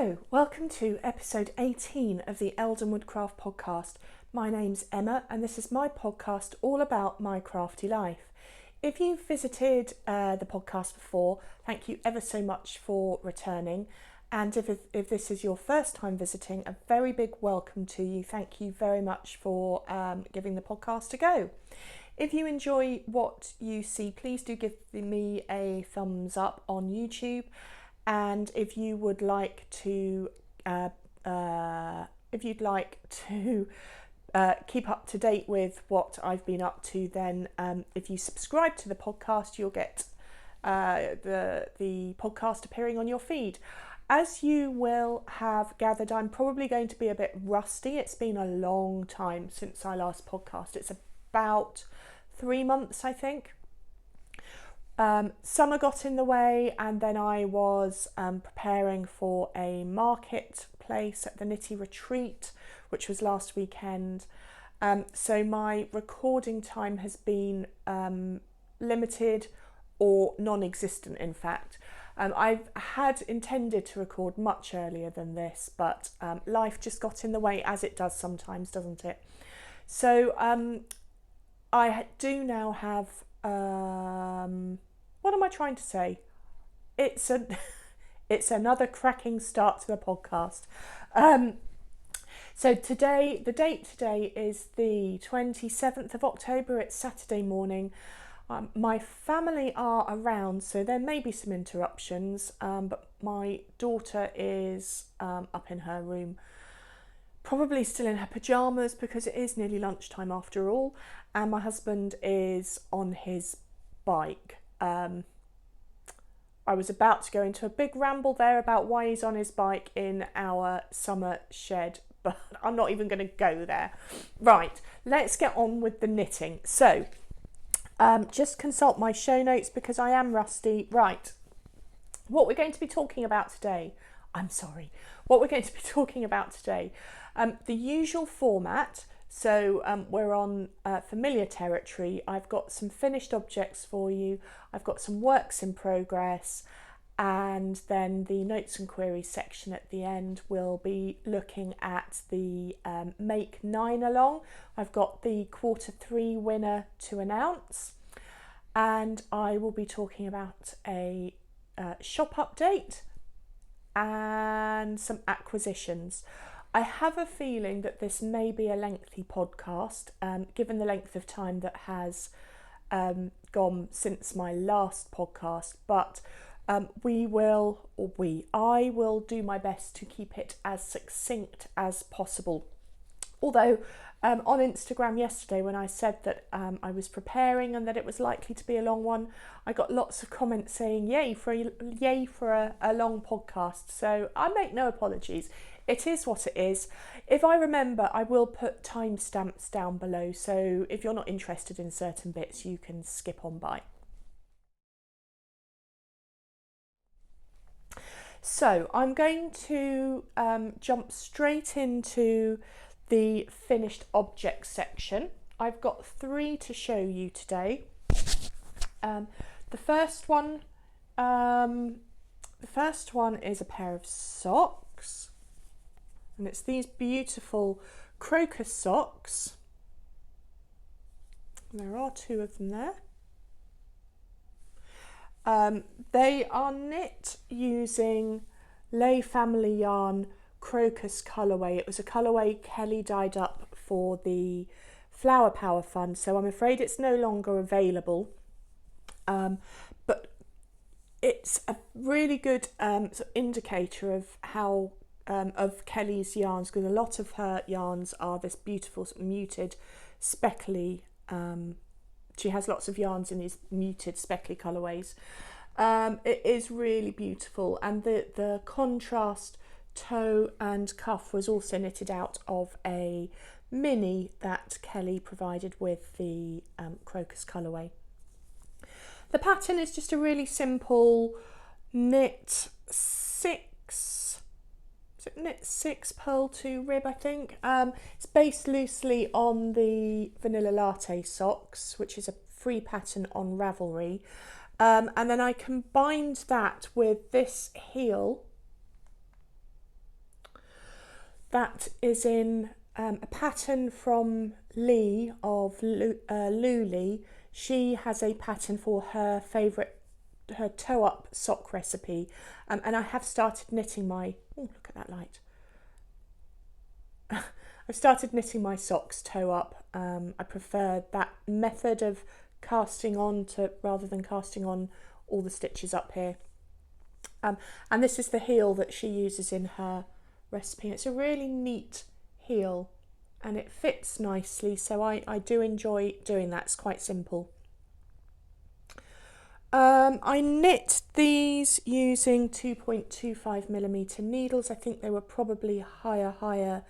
Hello, welcome to episode 18 of the EldenwoodCraft podcast. My name's Emma and this is my podcast all about my crafty life. If you've visited the podcast before, thank you ever so much for returning. And if this is your first time visiting, a very big welcome to you. Thank you very much for giving the podcast a go. If you enjoy what you see, please do give me a thumbs up on YouTube. And if you would like to, keep up to date with what I've been up to, then if you subscribe to the podcast, you'll get the podcast appearing on your feed. As you will have gathered, I'm probably going to be a bit rusty. It's been a long time since I last podcast. It's about 3 months, I think. Summer got in the way, and then I was preparing for a marketplace at the Nitty Retreat, which was last weekend. So my recording time has been limited or non-existent, in fact. I've had intended to record much earlier than this, but life just got in the way, as it does sometimes, doesn't it? So I do now have... what am I trying to say? It's another cracking start to the podcast. So today, the date today is the 27th of October. It's Saturday morning. My family are around, so there may be some interruptions, but my daughter is up in her room, probably still in her pyjamas because it is nearly lunchtime after all, and my husband is on his bike. I was about to go into a big ramble there about why he's on his bike in our summer shed, but I'm not even going to go there. Right, let's get on with the knitting. So, just consult my show notes because I am rusty. Right, what we're going to be talking about today, the usual format. So we're on familiar territory. I've got some finished objects for you. I've got some works in progress, and then the notes and queries section at the end will be looking at the Make 9 along. I've got the Q3 winner to announce, and I will be talking about a shop update and some acquisitions. I have a feeling that this may be a lengthy podcast, given the length of time that has gone since my last podcast, but I will do my best to keep it as succinct as possible. Although on Instagram yesterday, when I said that I was preparing and that it was likely to be a long one, I got lots of comments saying yay for a long podcast. So I make no apologies. It is what it is. If I remember, I will put timestamps down below, so if you're not interested in certain bits, you can skip on by. So I'm going to jump straight into the finished objects section. I've got 3 to show you today. The first one is a pair of socks. And it's these beautiful crocus socks. There are 2 of them there. They are knit using Lay Family Yarn Crocus colourway. It was a colourway Kelly dyed up for the Flower Power Fund, so I'm afraid it's no longer available. But it's a really good sort of indicator of how of Kelly's yarns, because a lot of her yarns are this beautiful sort of muted speckly, she has lots of yarns in these muted speckly colourways. It is really beautiful, and the contrast toe and cuff was also knitted out of a mini that Kelly provided with the crocus colourway. The pattern is just a really simple knit 6 purl 2 rib, I think. It's based loosely on the Vanilla Latte socks, which is a free pattern on Ravelry, and then I combined that with this heel that is in a pattern from Lee of Luli. She has a pattern for her favourite, her toe up sock recipe, and I have started knitting my, oh look at that light, I've started knitting my socks toe up. I prefer that method of casting on rather than casting on all the stitches up here. And this is the heel that she uses in her recipe. It's a really neat heel and it fits nicely, so I do enjoy doing that. It's quite simple. I knit these using 2.25mm needles. I think they were probably higher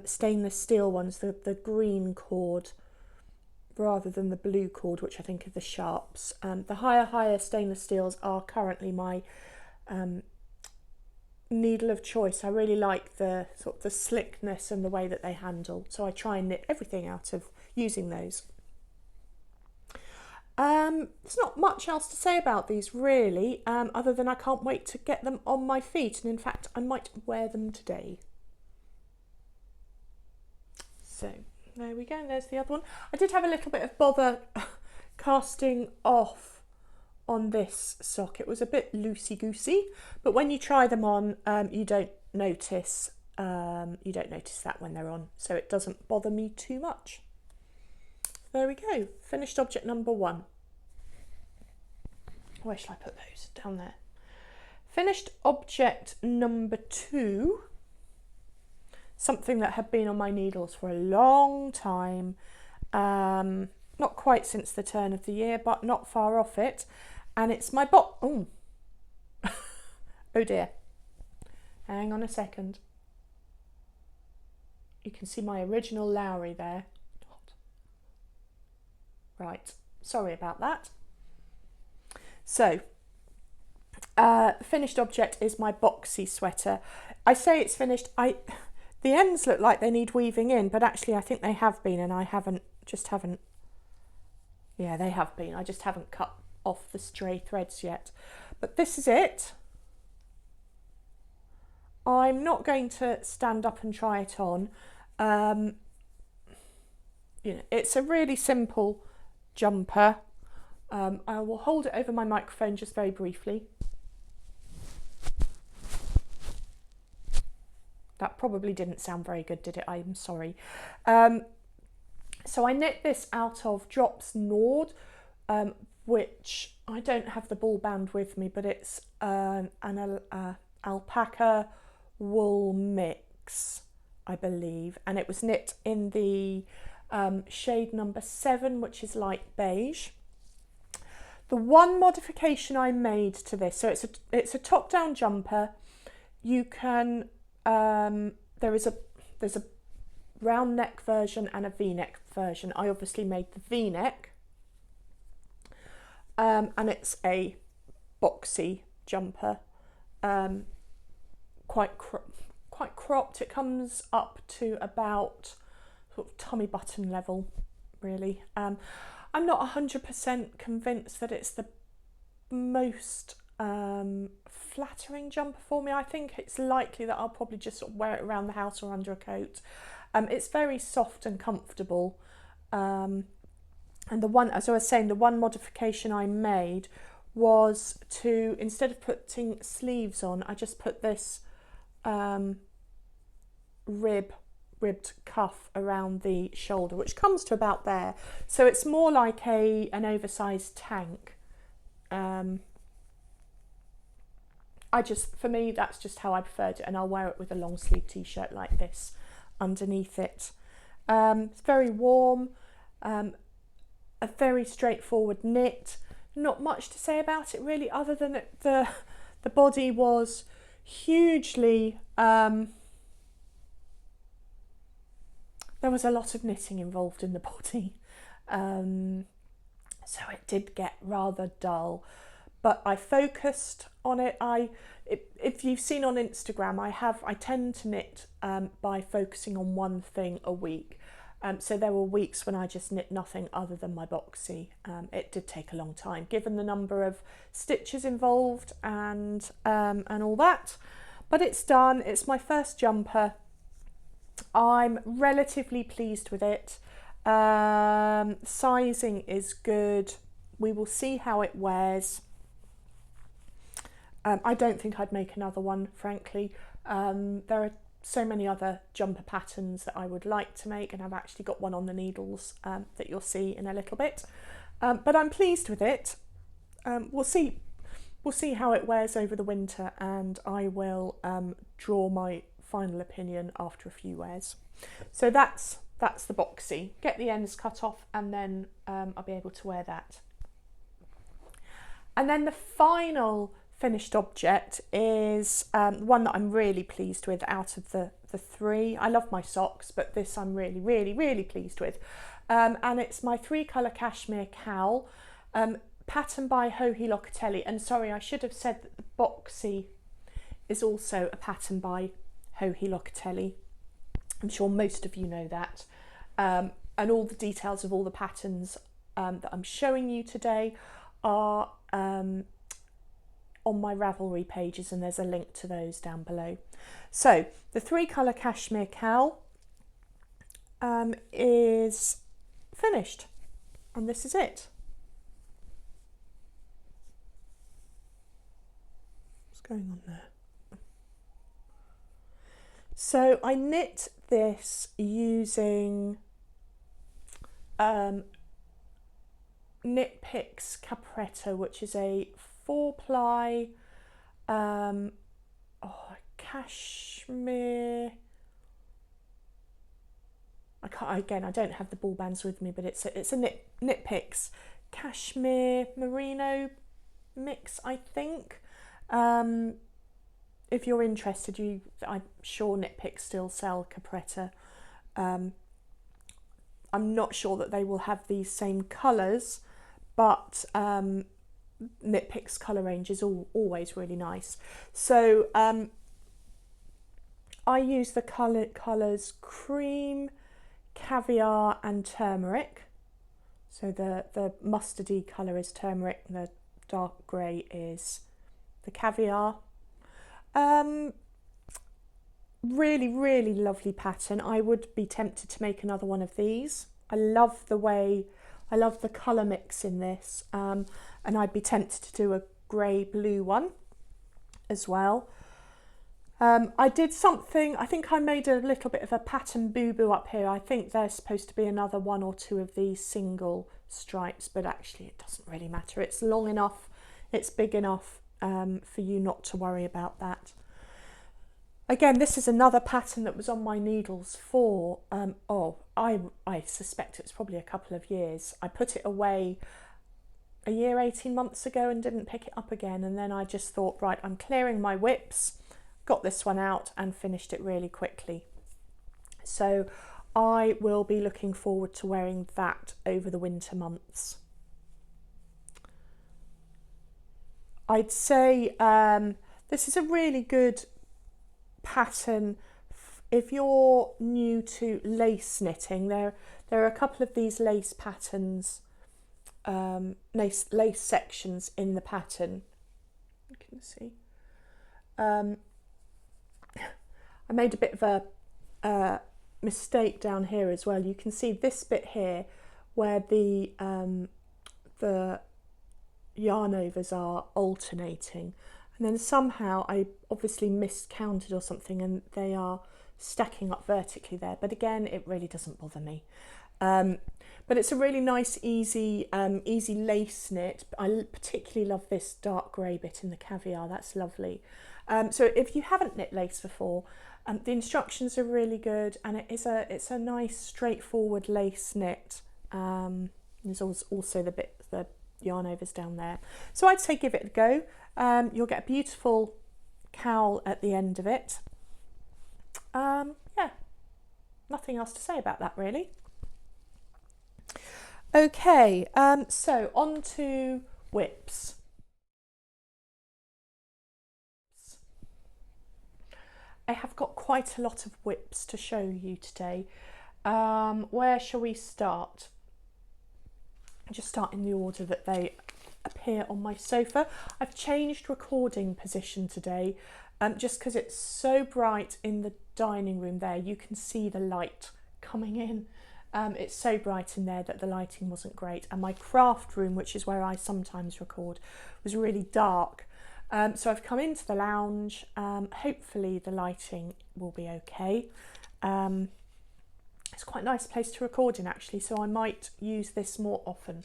stainless steel ones, the green cord rather than the blue cord, which I think are the sharps. The higher stainless steels are currently my needle of choice. I really like the sort of the slickness and the way that they handle, so I try and knit everything out of using those. There's not much else to say about these really, other than I can't wait to get them on my feet, and in fact I might wear them today. So there we go, there's the other one. I did have a little bit of bother casting off on this sock. It was a bit loosey-goosey, but when you try them on, you don't notice that when they're on, so it doesn't bother me too much. There we go, finished object number 1. Where shall I put those? Down there. Finished object number 2. Something that had been on my needles for a long time. Not quite since the turn of the year, but not far off it. And it's my oh. Oh dear. Hang on a second. You can see my original Lowry there. Right, sorry about that. So, finished object is my Boxy sweater. I say it's finished. The ends look like they need weaving in, but actually I think they have been, and I haven't. Yeah, they have been. I just haven't cut off the stray threads yet. But this is it. I'm not going to stand up and try it on. It's a really simple jumper. I will hold it over my microphone just very briefly. That probably didn't sound very good, did it? I'm sorry. So I knit this out of Drops Nord, which I don't have the ball band with me, but it's an alpaca wool mix, I believe, and it was knit in the shade number 7, which is light beige. The one modification I made to this, so it's a top-down jumper. You can there's a round neck version and a V-neck version. I obviously made the V-neck, and it's a boxy jumper, quite cropped. It comes up to about sort of tummy button level, really. I'm not 100% convinced that it's the most flattering jumper for me. I think it's likely that I'll probably just sort of wear it around the house or under a coat. It's very soft and comfortable. And the one, as I was saying, the one modification I made was to, instead of putting sleeves on, I just put this ribbed cuff around the shoulder, which comes to about there. So it's more like an oversized tank. For me, that's just how I preferred it, and I'll wear it with a long sleeve t-shirt like this underneath it. It's very warm, a very straightforward knit. Not much to say about it really, other than the body was hugely, there was a lot of knitting involved in the body, so it did get rather dull, but I focused on it. If you've seen on Instagram, I tend to knit by focusing on one thing a week. So there were weeks when I just knit nothing other than my Boxy. It did take a long time, given the number of stitches involved and all that. But it's done. It's my first jumper. I'm relatively pleased with it. Sizing is good. We will see how it wears. I don't think I'd make another one, frankly. There are so many other jumper patterns that I would like to make, and I've actually got one on the needles that you'll see in a little bit. But I'm pleased with it. We'll see how it wears over the winter, and I will draw my final opinion after a few wears. So that's the Boxy. Get the ends cut off, and then I'll be able to wear that. And then the final finished object is one that I'm really pleased with out of the three. I love my socks, but this I'm really, really, really pleased with. And it's my 3-colour Cashmere Cowl, patterned by Locatelli. And sorry, I should have said that the Boxy is also a pattern by Locatelli. I'm sure most of you know that. And all the details of all the patterns that I'm showing you today are on my Ravelry pages, and there's a link to those down below. So the 3-colour Cashmere Cowl is finished, and this is it. What's going on there? So I knit this using Knit Picks Capretta, which is a 4-ply cashmere. I don't have the ball bands with me, but it's a Knit Picks cashmere merino mix, I think. If you're interested, I'm sure Knit Picks still sell Capretta. I'm not sure that they will have these same colours, but Knit Picks colour range is always really nice. So I use the colours cream, caviar and turmeric. So the mustardy colour is turmeric, and the dark grey is the caviar. Really, really lovely pattern. I would be tempted to make another one of these. I love the colour mix in this, and I'd be tempted to do a grey blue one as well. I did something, I think I made a little bit of a pattern boo-boo up here. I think there's supposed to be another 1 or 2 of these single stripes, but actually it doesn't really matter. It's long enough, it's big enough for you not to worry about that. Again, this is another pattern that was on my needles for, I suspect it's probably a couple of years. I put it away a year, 18 months ago and didn't pick it up again. And then I just thought, right, I'm clearing my whips, got this one out and finished it really quickly. So I will be looking forward to wearing that over the winter months. I'd say this is a really good pattern if you're new to lace knitting. There are a couple of these lace patterns, lace sections in the pattern. You can see. I made a bit of a mistake down here as well. You can see this bit here where the yarn overs are alternating, and then somehow I obviously miscounted or something and they are stacking up vertically there, but again it really doesn't bother me. But it's a really nice easy lace knit. I particularly love this dark grey bit in the caviar, that's lovely. So if you haven't knit lace before, the instructions are really good, and it's a nice straightforward lace knit. There's also the yarn overs down there. So I'd say give it a go. You'll get a beautiful cowl at the end of it. Yeah, nothing else to say about that really. Okay, so on to whips. I have got quite a lot of whips to show you today. Where shall we start? Just start in the order that they appear on my sofa. I've changed recording position today just because it's so bright in the dining room there, you can see the light coming in. It's so bright in there that the lighting wasn't great, and my craft room, which is where I sometimes record, was really dark. So I've come into the lounge. Hopefully the lighting will be okay. It's quite a nice place to record in actually, so I might use this more often.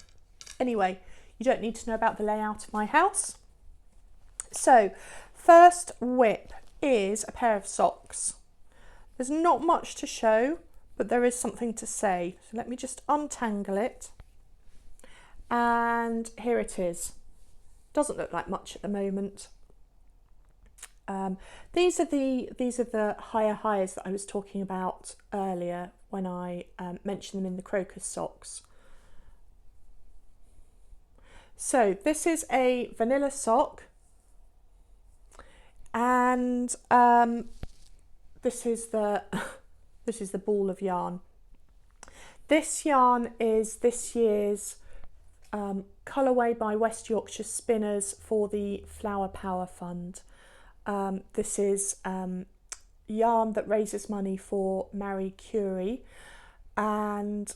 Anyway, you don't need to know about the layout of my house. So first whip is a pair of socks. There's not much to show, but there is something to say. So let me just untangle it. And here it is. Doesn't look like much at the moment. These are the higher highs that I was talking about earlier when I mentioned them in the crocus socks. So this is a vanilla sock, and this is the ball of yarn. This yarn is this year's colourway by West Yorkshire Spinners for the Flower Power Fund. This is yarn that raises money for Marie Curie, and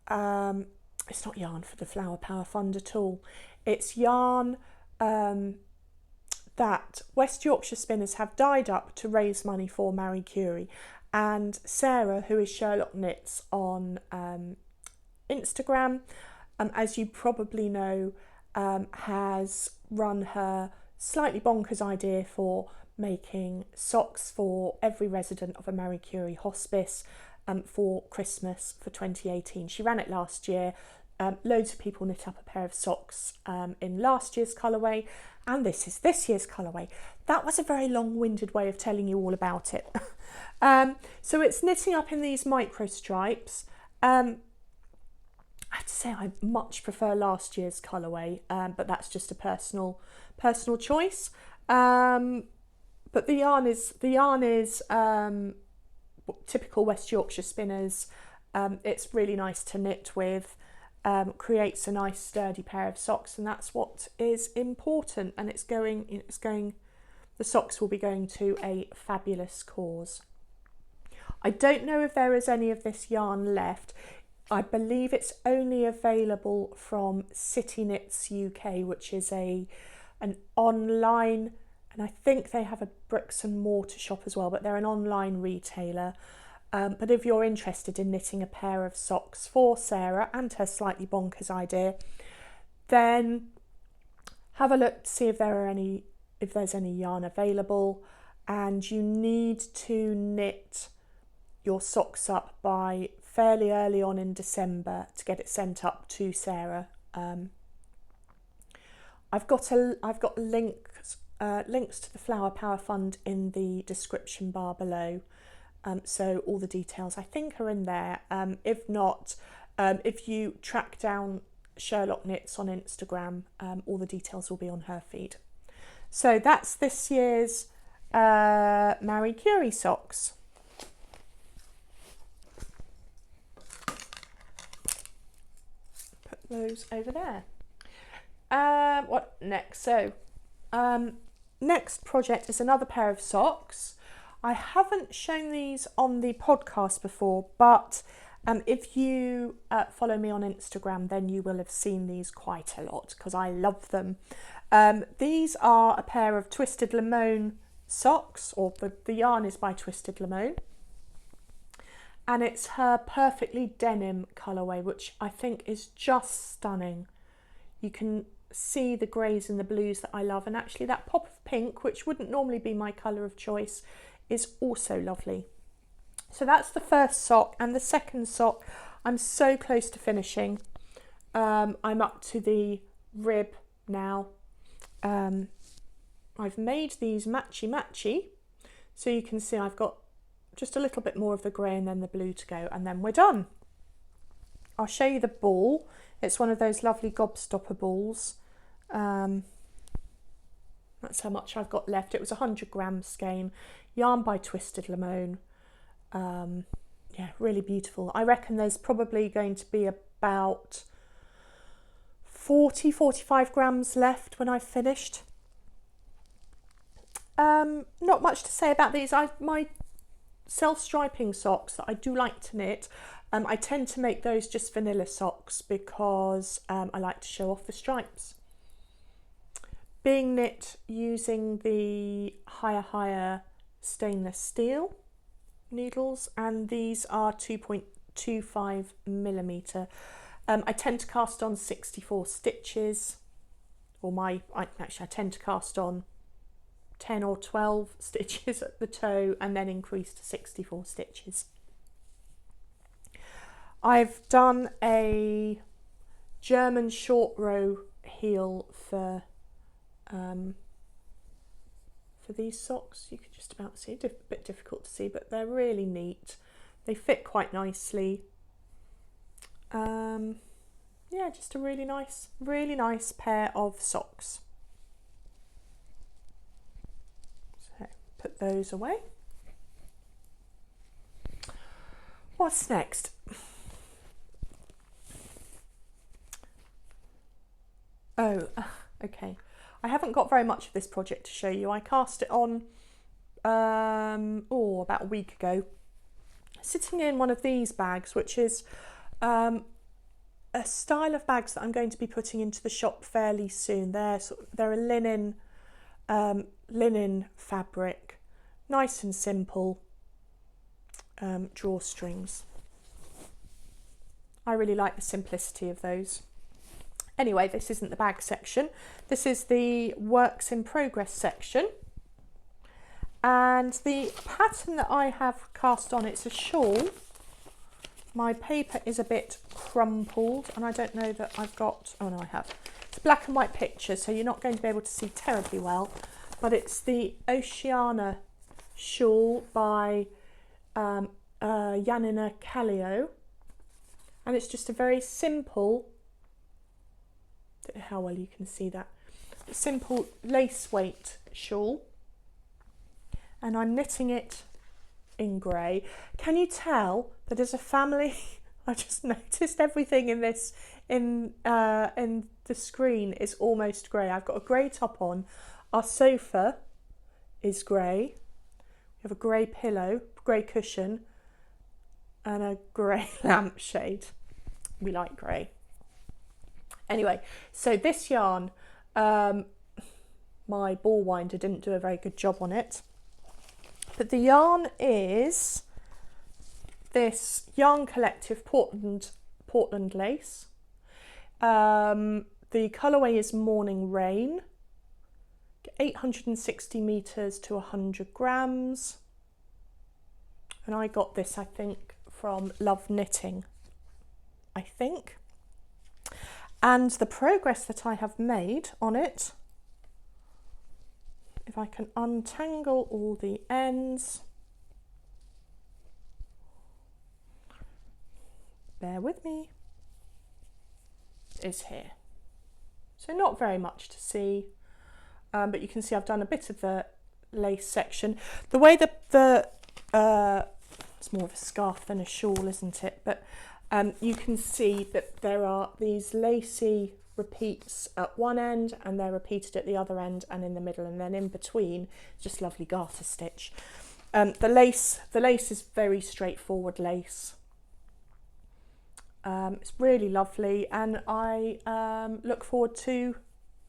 it's not yarn for the Flower Power Fund at all. It's yarn that West Yorkshire Spinners have dyed up to raise money for Marie Curie, and Sarah, who is Sherlock Knits on Instagram, as you probably know, has run her slightly bonkers idea for making socks for every resident of a Marie Curie hospice for Christmas for 2018. She ran it last year. Loads of people knit up a pair of socks in last year's colourway, and this is this year's colourway. That was a very long-winded way of telling you all about it. So it's knitting up in these micro stripes. I have to say I much prefer last year's colourway, but that's just a personal choice. But the yarn is typical West Yorkshire Spinners. It's really nice to knit with. Creates a nice sturdy pair of socks, and that's what is important. And the socks will be going to a fabulous cause. I don't know if there is any of this yarn left. I believe it's only available from City Knits UK, which is an online, and I think they have a bricks and mortar shop as well, but they're an online retailer. But if you're interested in knitting a pair of socks for Sarah and her slightly bonkers idea, then have a look to see if there's any yarn available. And you need to knit your socks up by fairly early on in December to get it sent up to Sarah. I've got links to the Flower Power Fund in the description bar below. So all the details I think are in there. If not, if you track down Sherlock Knits on Instagram, all the details will be on her feed. So that's this year's Marie Curie socks. Put those over there. What next? So next project is another pair of socks. I haven't shown these on the podcast before, but if you follow me on Instagram, then you will have seen these quite a lot because I love them. These are a pair of Twisted Lamone socks, or the yarn is by Twisted Lamone, and it's her Perfectly Denim colourway, which I think is just stunning. You can see the greys and the blues that I love, and actually that pop of pink, which wouldn't normally be my colour of choice, is also lovely. So that's the first sock, and the second sock I'm so close to finishing. I'm up to the rib now. I've made these matchy, so you can see I've got just a little bit more of the grey and then the blue to go, and then we're done. I'll show you the ball. It's one of those lovely gobstopper balls. That's how much I've got left. It was 100 gram skein, yarn by Twisted Lamone. Yeah, really beautiful. I reckon there's probably going to be about 45 grams left when I've finished. Not much to say about these. My self-striping socks that I do like to knit. I tend to make those just vanilla socks because I like to show off the stripes. Being knit using the higher stainless steel needles, and these are 2.25 millimeter. I tend to cast on 64 stitches, or I tend to cast on 10 or 12 stitches at the toe and then increase to 64 stitches. I've done a German short row heel for these socks. You can just about see, a bit difficult to see, but they're really neat. They fit quite nicely. Yeah, just a really nice pair of socks. So put those away. What's next? Oh, okay. I haven't got very much of this project to show you. I cast it on about a week ago, sitting in one of these bags, which is a style of bags that I'm going to be putting into the shop fairly soon. They're a linen fabric, nice and simple, drawstrings. I really like the simplicity of those. Anyway, this isn't the bag section. This is the works in progress section. And the pattern that I have cast on, it's a shawl. My paper is a bit crumpled, and I don't know that I've got, oh no, I have. It's a black and white picture, so you're not going to be able to see terribly well, but it's the Oceana shawl by Janina, Kallio. And it's just a very simple, I don't know how well you can see that, simple lace weight shawl, and I'm knitting it in grey. Can you tell that as a family, I just noticed everything in this in the screen is almost grey. I've got a grey top on, our sofa is grey, we have a grey pillow, grey cushion, and a grey lampshade. We like grey. Anyway, so this yarn, my ball winder didn't do a very good job on it, but the yarn is this Yarn Collective Portland lace. The colourway is Morning Rain, 860 meters to 100 grams, and I got this, I think, from Love Knitting, I think. And the progress that I have made on it, if I can untangle all the ends, bear with me, is here. So not very much to see, but you can see I've done a bit of the lace section. The way that it's more of a scarf than a shawl, isn't it? But you can see that there are these lacy repeats at one end, and they're repeated at the other end and in the middle, and then in between just lovely garter stitch. The lace is very straightforward lace. It's really lovely, and I look forward to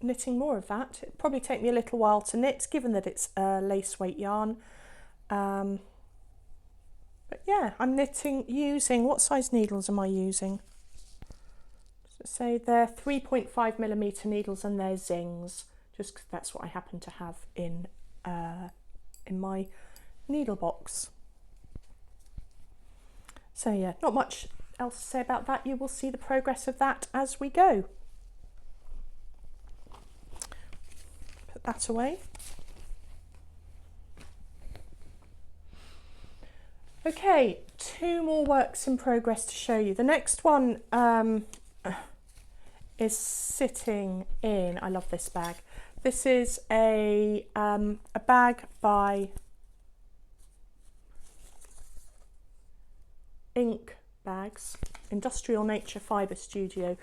knitting more of that. It'll probably take me a little while to knit, given that it's a lace weight yarn. But yeah, I'm knitting using, what size needles am I using? So say they're 3.5 millimeter needles, and they're zings, just because that's what I happen to have in my needle box. So yeah, not much else to say about that. You will see the progress of that as we go. Put that away. Okay, two more works in progress to show you. The next one is sitting in, I love this bag. This is a bag by Ink Bags, Industrial Nature Fibre Studio.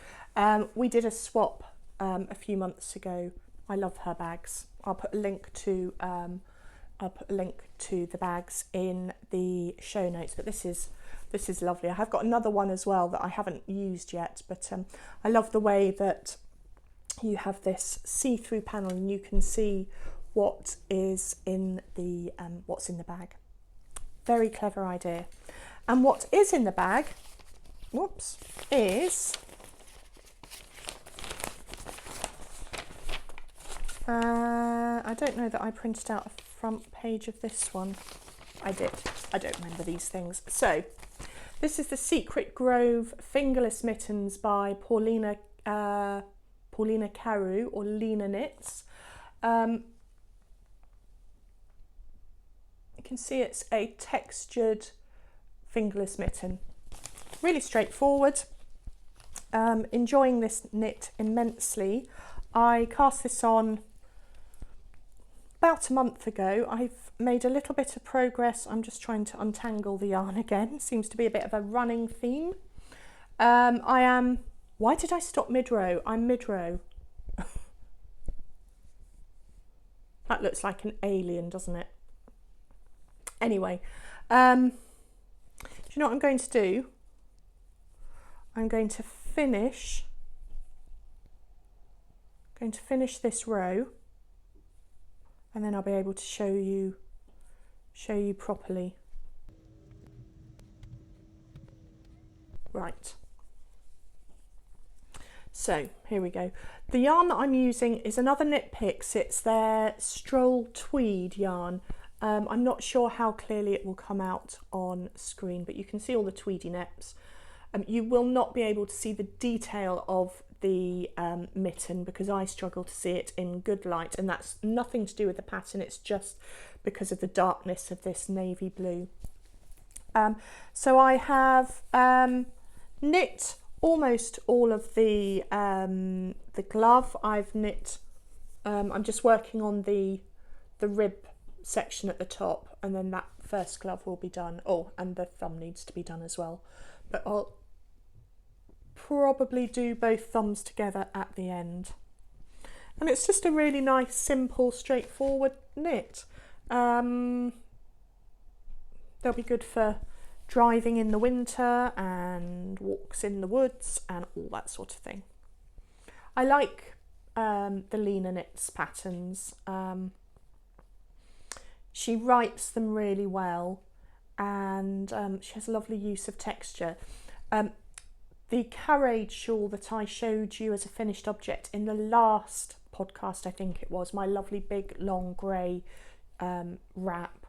We did a swap a few months ago. I love her bags. I'll put a link to I'll put a link to the bags in the show notes, but this is lovely. I have got another one as well that I haven't used yet, but I love the way that you have this see-through panel and you can see what is in the what's in the bag. Very clever idea. And what is in the bag, whoops, is I don't know that I printed out a front page of this one. I did. I don't remember these things. So this is the Secret Grove Fingerless Mittens by Paulina Carew, or Lena Knits. You can see it's a textured fingerless mitten. Really straightforward. Enjoying this knit immensely. I cast this on about a month ago. I've made a little bit of progress. I'm just trying to untangle the yarn again. Seems to be a bit of a running theme. Why did I stop mid-row? I'm mid-row. That looks like an alien, doesn't it? Anyway, do you know what I'm going to do? I'm going to finish this row, and then I'll be able to show you properly. Right. So here we go. The yarn that I'm using is another Knit Picks. It's their Stroll Tweed yarn. I'm not sure how clearly it will come out on screen, but you can see all the tweedy neps. You will not be able to see the detail of the mitten because I struggle to see it in good light, and that's nothing to do with the pattern, it's just because of the darkness of this navy blue. So I have knit almost all of the glove. I've knit, I'm just working on the rib section at the top, and then that first glove will be done. Oh, and the thumb needs to be done as well, but I'll probably do both thumbs together at the end. And it's just a really nice, simple, straightforward knit. They'll be good for driving in the winter and walks in the woods and all that sort of thing. I like the Lena Knits patterns. She writes them really well, and she has a lovely use of texture. The Carrade shawl that I showed you as a finished object in the last podcast, I think it was, my lovely big long grey wrap,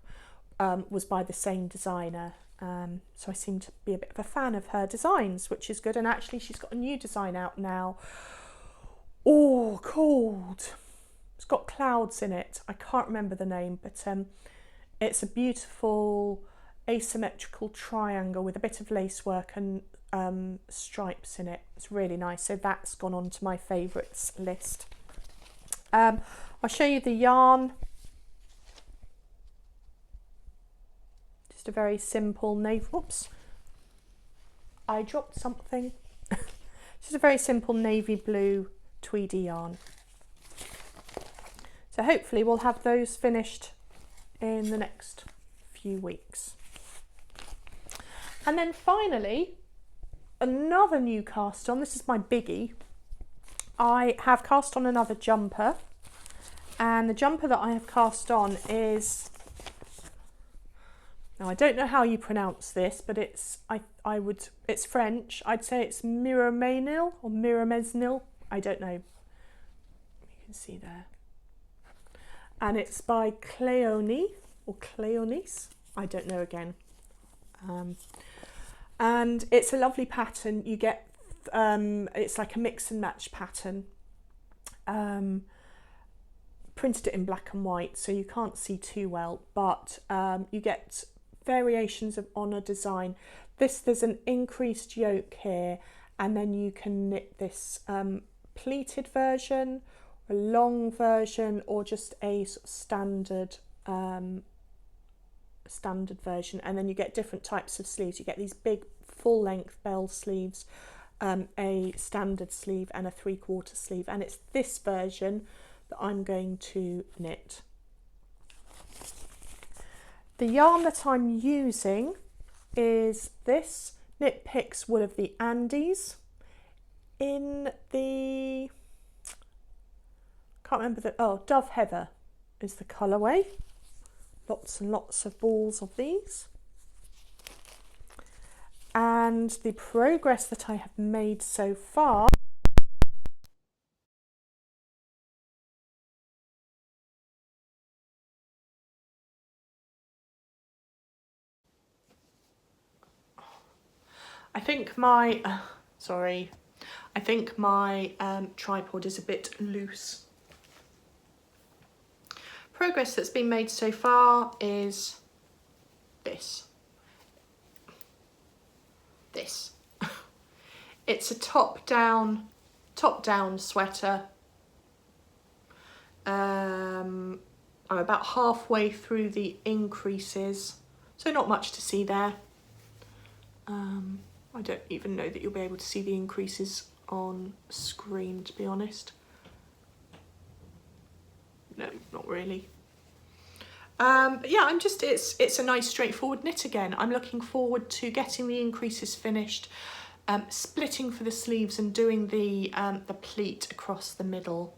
was by the same designer. So I seem to be a bit of a fan of her designs, which is good. And actually she's got a new design out now. Oh, called. It's got clouds in it. I can't remember the name, but it's a beautiful asymmetrical triangle with a bit of lace work and stripes in it. It's really nice. So that's gone on to my favourites list. I'll show you the yarn. Just a very simple navy. Oops, I dropped something. Just a very simple navy blue tweedy yarn. So hopefully we'll have those finished in the next few weeks. And then finally, another new cast on. This is my biggie. I have cast on another jumper, and the jumper that I have cast on is, now I don't know how you pronounce this, but it's it's French. I'd say it's Miromesnil or Miromesnil. I don't know. You can see there. And it's by Cleonis or Cleonis. I don't know again. And it's a lovely pattern. You get it's like a mix and match pattern. Printed it in black and white, so you can't see too well, but you get variations on a design. There's an increased yoke here, and then you can knit this pleated version, a long version, or just a sort of standard version. And then you get different types of sleeves. You get these big full length bell sleeves, a standard sleeve, and a 3/4 sleeve, and it's this version that I'm going to knit. The yarn that I'm using is this Knit Picks Wool of the Andes in the, can't remember the, oh, Dove Heather is the colourway. Lots and lots of balls of these. And the progress that I have made so far I think my tripod is a bit loose. Progress that's been made so far is this. It's a top-down sweater. I'm about halfway through the increases, so not much to see there. I don't even know that you'll be able to see the increases on screen, to be honest. No, not really. But yeah, it's a nice straightforward knit again. I'm looking forward to getting the increases finished, splitting for the sleeves and doing the pleat across the middle.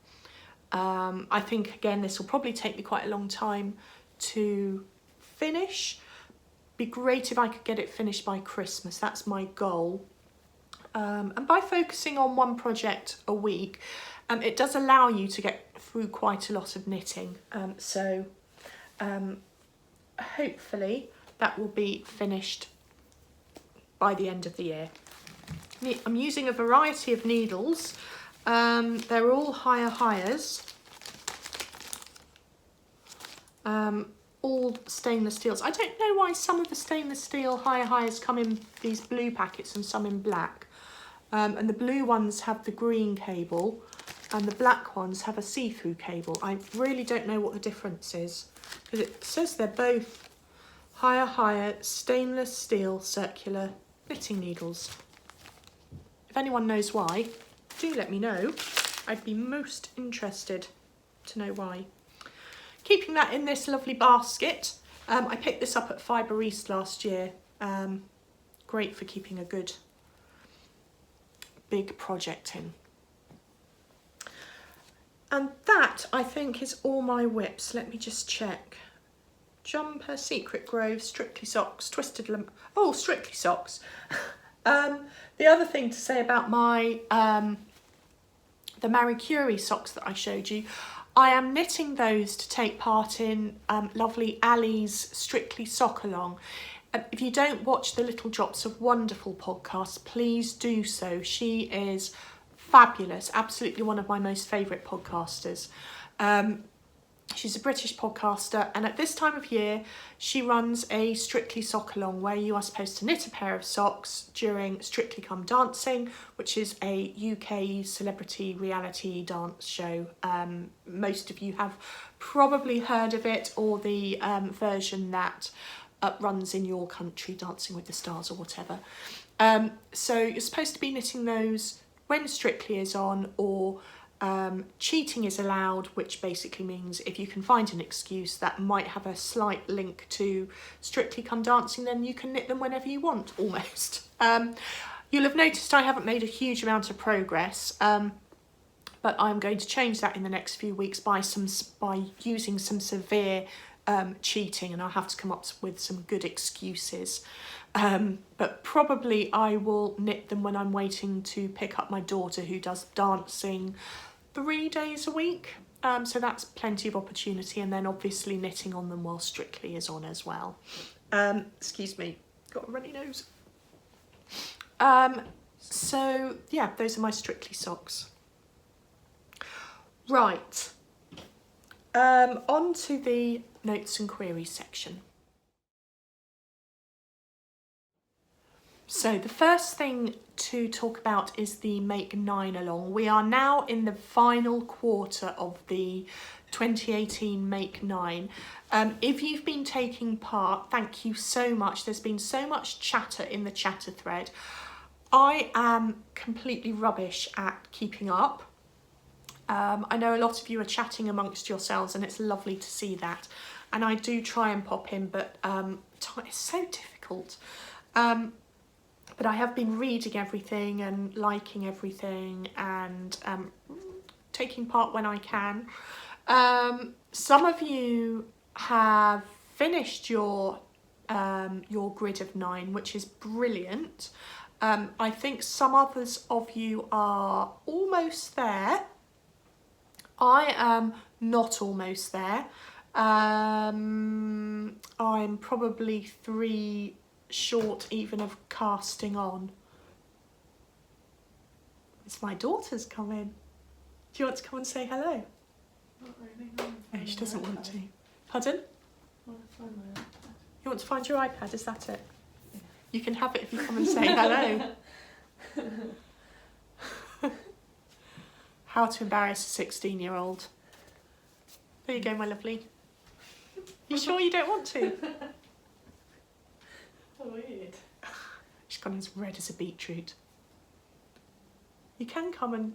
I think again this will probably take me quite a long time to finish. Be great if I could get it finished by Christmas. That's my goal. And by focusing on one project a week, it does allow you to get through quite a lot of knitting. So hopefully that will be finished by the end of the year. I'm using a variety of needles. They're all hires. All stainless steels. I don't know why some of the stainless steel hires come in these blue packets and some in black. And the blue ones have the green cable and the black ones have a see-through cable. I really don't know what the difference is, because it says they're both hire stainless steel circular knitting needles. If anyone knows why, do let me know. I'd be most interested to know why. Keeping that in this lovely basket. I picked this up at Fibre East last year. Great for keeping a good big project in. And that, I think, is all my whips. Let me just check. Jumper, Secret Grove, Strictly Socks, Twisted Strictly Socks. The other thing to say about my the Marie Curie socks that I showed you, I am knitting those to take part in lovely Ali's Strictly Sock Along. If you don't watch the Little Drops of Wonderful podcast, please do so. She is fabulous, absolutely one of my most favourite podcasters. She's a British podcaster, and at this time of year she runs a Strictly Sock Along where you are supposed to knit a pair of socks during Strictly Come Dancing, which is a UK celebrity reality dance show. Most of you have probably heard of it, or the version that runs in your country, Dancing with the Stars or whatever. So you're supposed to be knitting those when Strictly is on, or cheating is allowed, which basically means if you can find an excuse that might have a slight link to Strictly Come Dancing, then you can knit them whenever you want, almost. You'll have noticed I haven't made a huge amount of progress, but I'm going to change that in the next few weeks by using some severe cheating, and I'll have to come up with some good excuses. But probably I will knit them when I'm waiting to pick up my daughter, who does dancing 3 days a week. So that's plenty of opportunity, and then obviously knitting on them while Strictly is on as well. Excuse me, got a runny nose. So yeah, those are my Strictly socks. Right, on to the notes and queries section. So the first thing to talk about is the Make 9 along. We are now in the final quarter of the 2018 Make 9. If you've been taking part, thank you so much. There's been so much chatter in the chatter thread. I am completely rubbish at keeping up. I know a lot of you are chatting amongst yourselves, and it's lovely to see that. and I do try and pop in, but it's so difficult. But I have been reading everything and liking everything and taking part when I can. Some of you have finished your grid of 9, which is brilliant. I think some others of you are almost there. I am not almost there. I'm probably 3 short even of casting on. It's my daughter's come in. Do you want to come and say hello? Not really, no. No, she doesn't want to. Pardon? I want to find my iPad. You want to find your iPad, is that it? Yeah. You can have it if you come and say hello. How to embarrass a 16-year-old. There you go, my lovely. You sure you don't want to? Oh, weird. She's gone as red as a beetroot. You can come and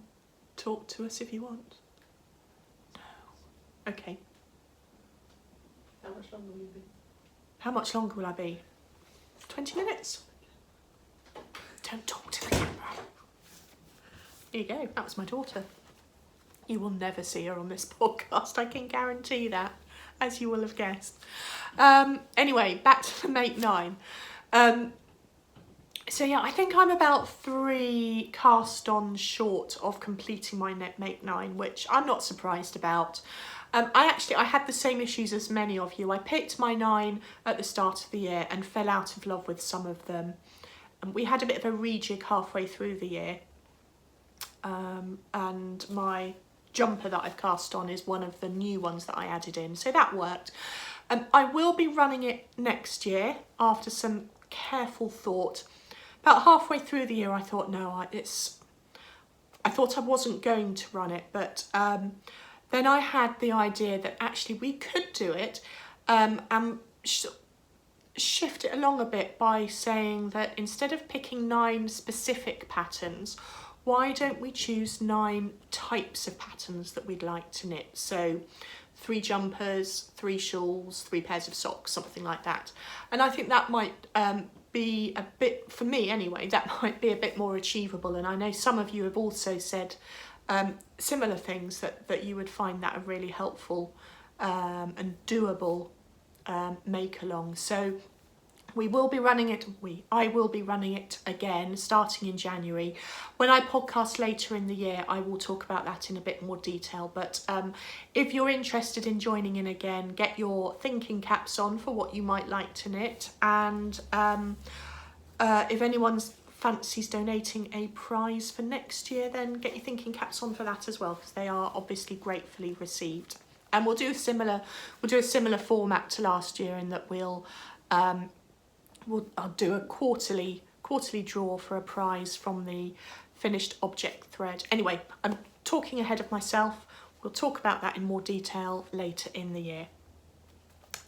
talk to us if you want. No. Okay. How much longer will you be? How much longer will I be? 20 minutes? Don't talk to the camera. Here you go, that was my daughter. You will never see her on this podcast, I can guarantee that, as you will have guessed. Anyway, back to the Make 9. So yeah, I think I'm about 3 cast on short of completing my Make 9, which I'm not surprised about. I had the same issues as many of you. I picked my 9 at the start of the year and fell out of love with some of them. We had a bit of a rejig halfway through the year. And my jumper that I've cast on is one of the new ones that I added in, so that worked. I will be running it next year after some careful thought. About halfway through the year I thought, no, I thought I wasn't going to run it, but then I had the idea that actually we could do it and shift it along a bit by saying that instead of picking 9 specific patterns, why don't we choose 9 types of patterns that we'd like to knit? So 3 jumpers, 3 shawls, 3 pairs of socks, something like that. And I think that might be a bit, for me anyway, that might be a bit more achievable. And I know some of you have also said similar things, that you would find that a really helpful and doable make along. So I will be running it again starting in January. When I podcast later in the year, I will talk about that in a bit more detail. But if you're interested in joining in again, get your thinking caps on for what you might like to knit. And if anyone fancies donating a prize for next year, then get your thinking caps on for that as well, because they are obviously gratefully received. And we'll do a similar format to last year, in that I'll do a quarterly draw for a prize from the finished object thread. Anyway, I'm talking ahead of myself. We'll talk about that in more detail later in the year.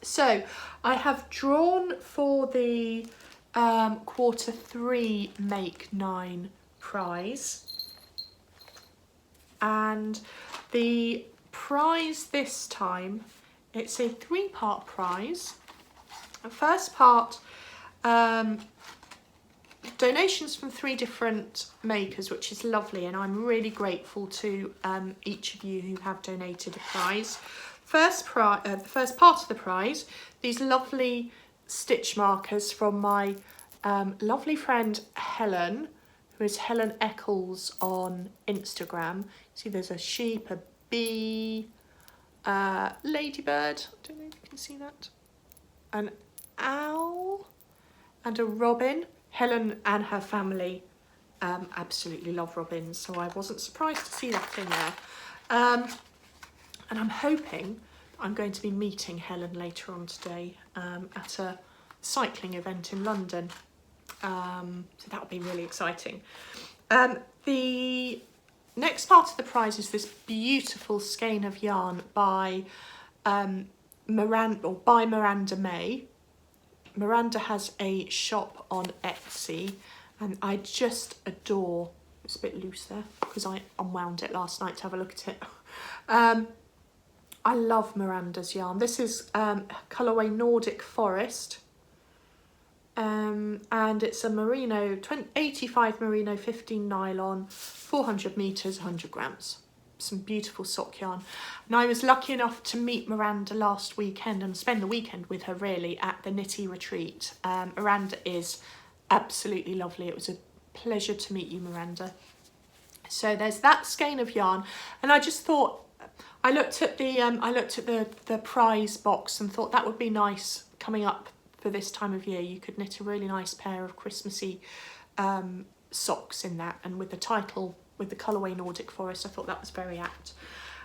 So I have drawn for the Q3 Make 9 prize, and the prize this time, it's a 3-part prize. The first part, donations from 3 different makers, which is lovely, and I'm really grateful to each of you who have donated a prize. The first part of the prize, these lovely stitch markers from my lovely friend Helen, who is Helen Eccles on Instagram. See, there's a sheep, a bee, ladybird, I don't know if you can see that, an owl and a robin. Helen and her family absolutely love robins, so I wasn't surprised to see that in there. And I'm hoping I'm going to be meeting Helen later on today at a cycling event in London, so that'll be really exciting. The next part of the prize is this beautiful skein of yarn by Miranda May. Miranda has a shop on Etsy, and I just adore, it's a bit loose there because I unwound it last night to have a look at it. I love Miranda's yarn. This is colourway Nordic Forest. And it's a merino, 85 merino, 15 nylon, 400 metres, 100 grams. Some beautiful sock yarn. And I was lucky enough to meet Miranda last weekend and spend the weekend with her really at the Knitty Retreat. Miranda is absolutely lovely. It was a pleasure to meet you, Miranda. So there's that skein of yarn, and I just thought, I looked at the prize box and thought that would be nice coming up for this time of year. You could knit a really nice pair of Christmassy socks in that, and with the title, with the colourway Nordic Forest, I thought that was very apt.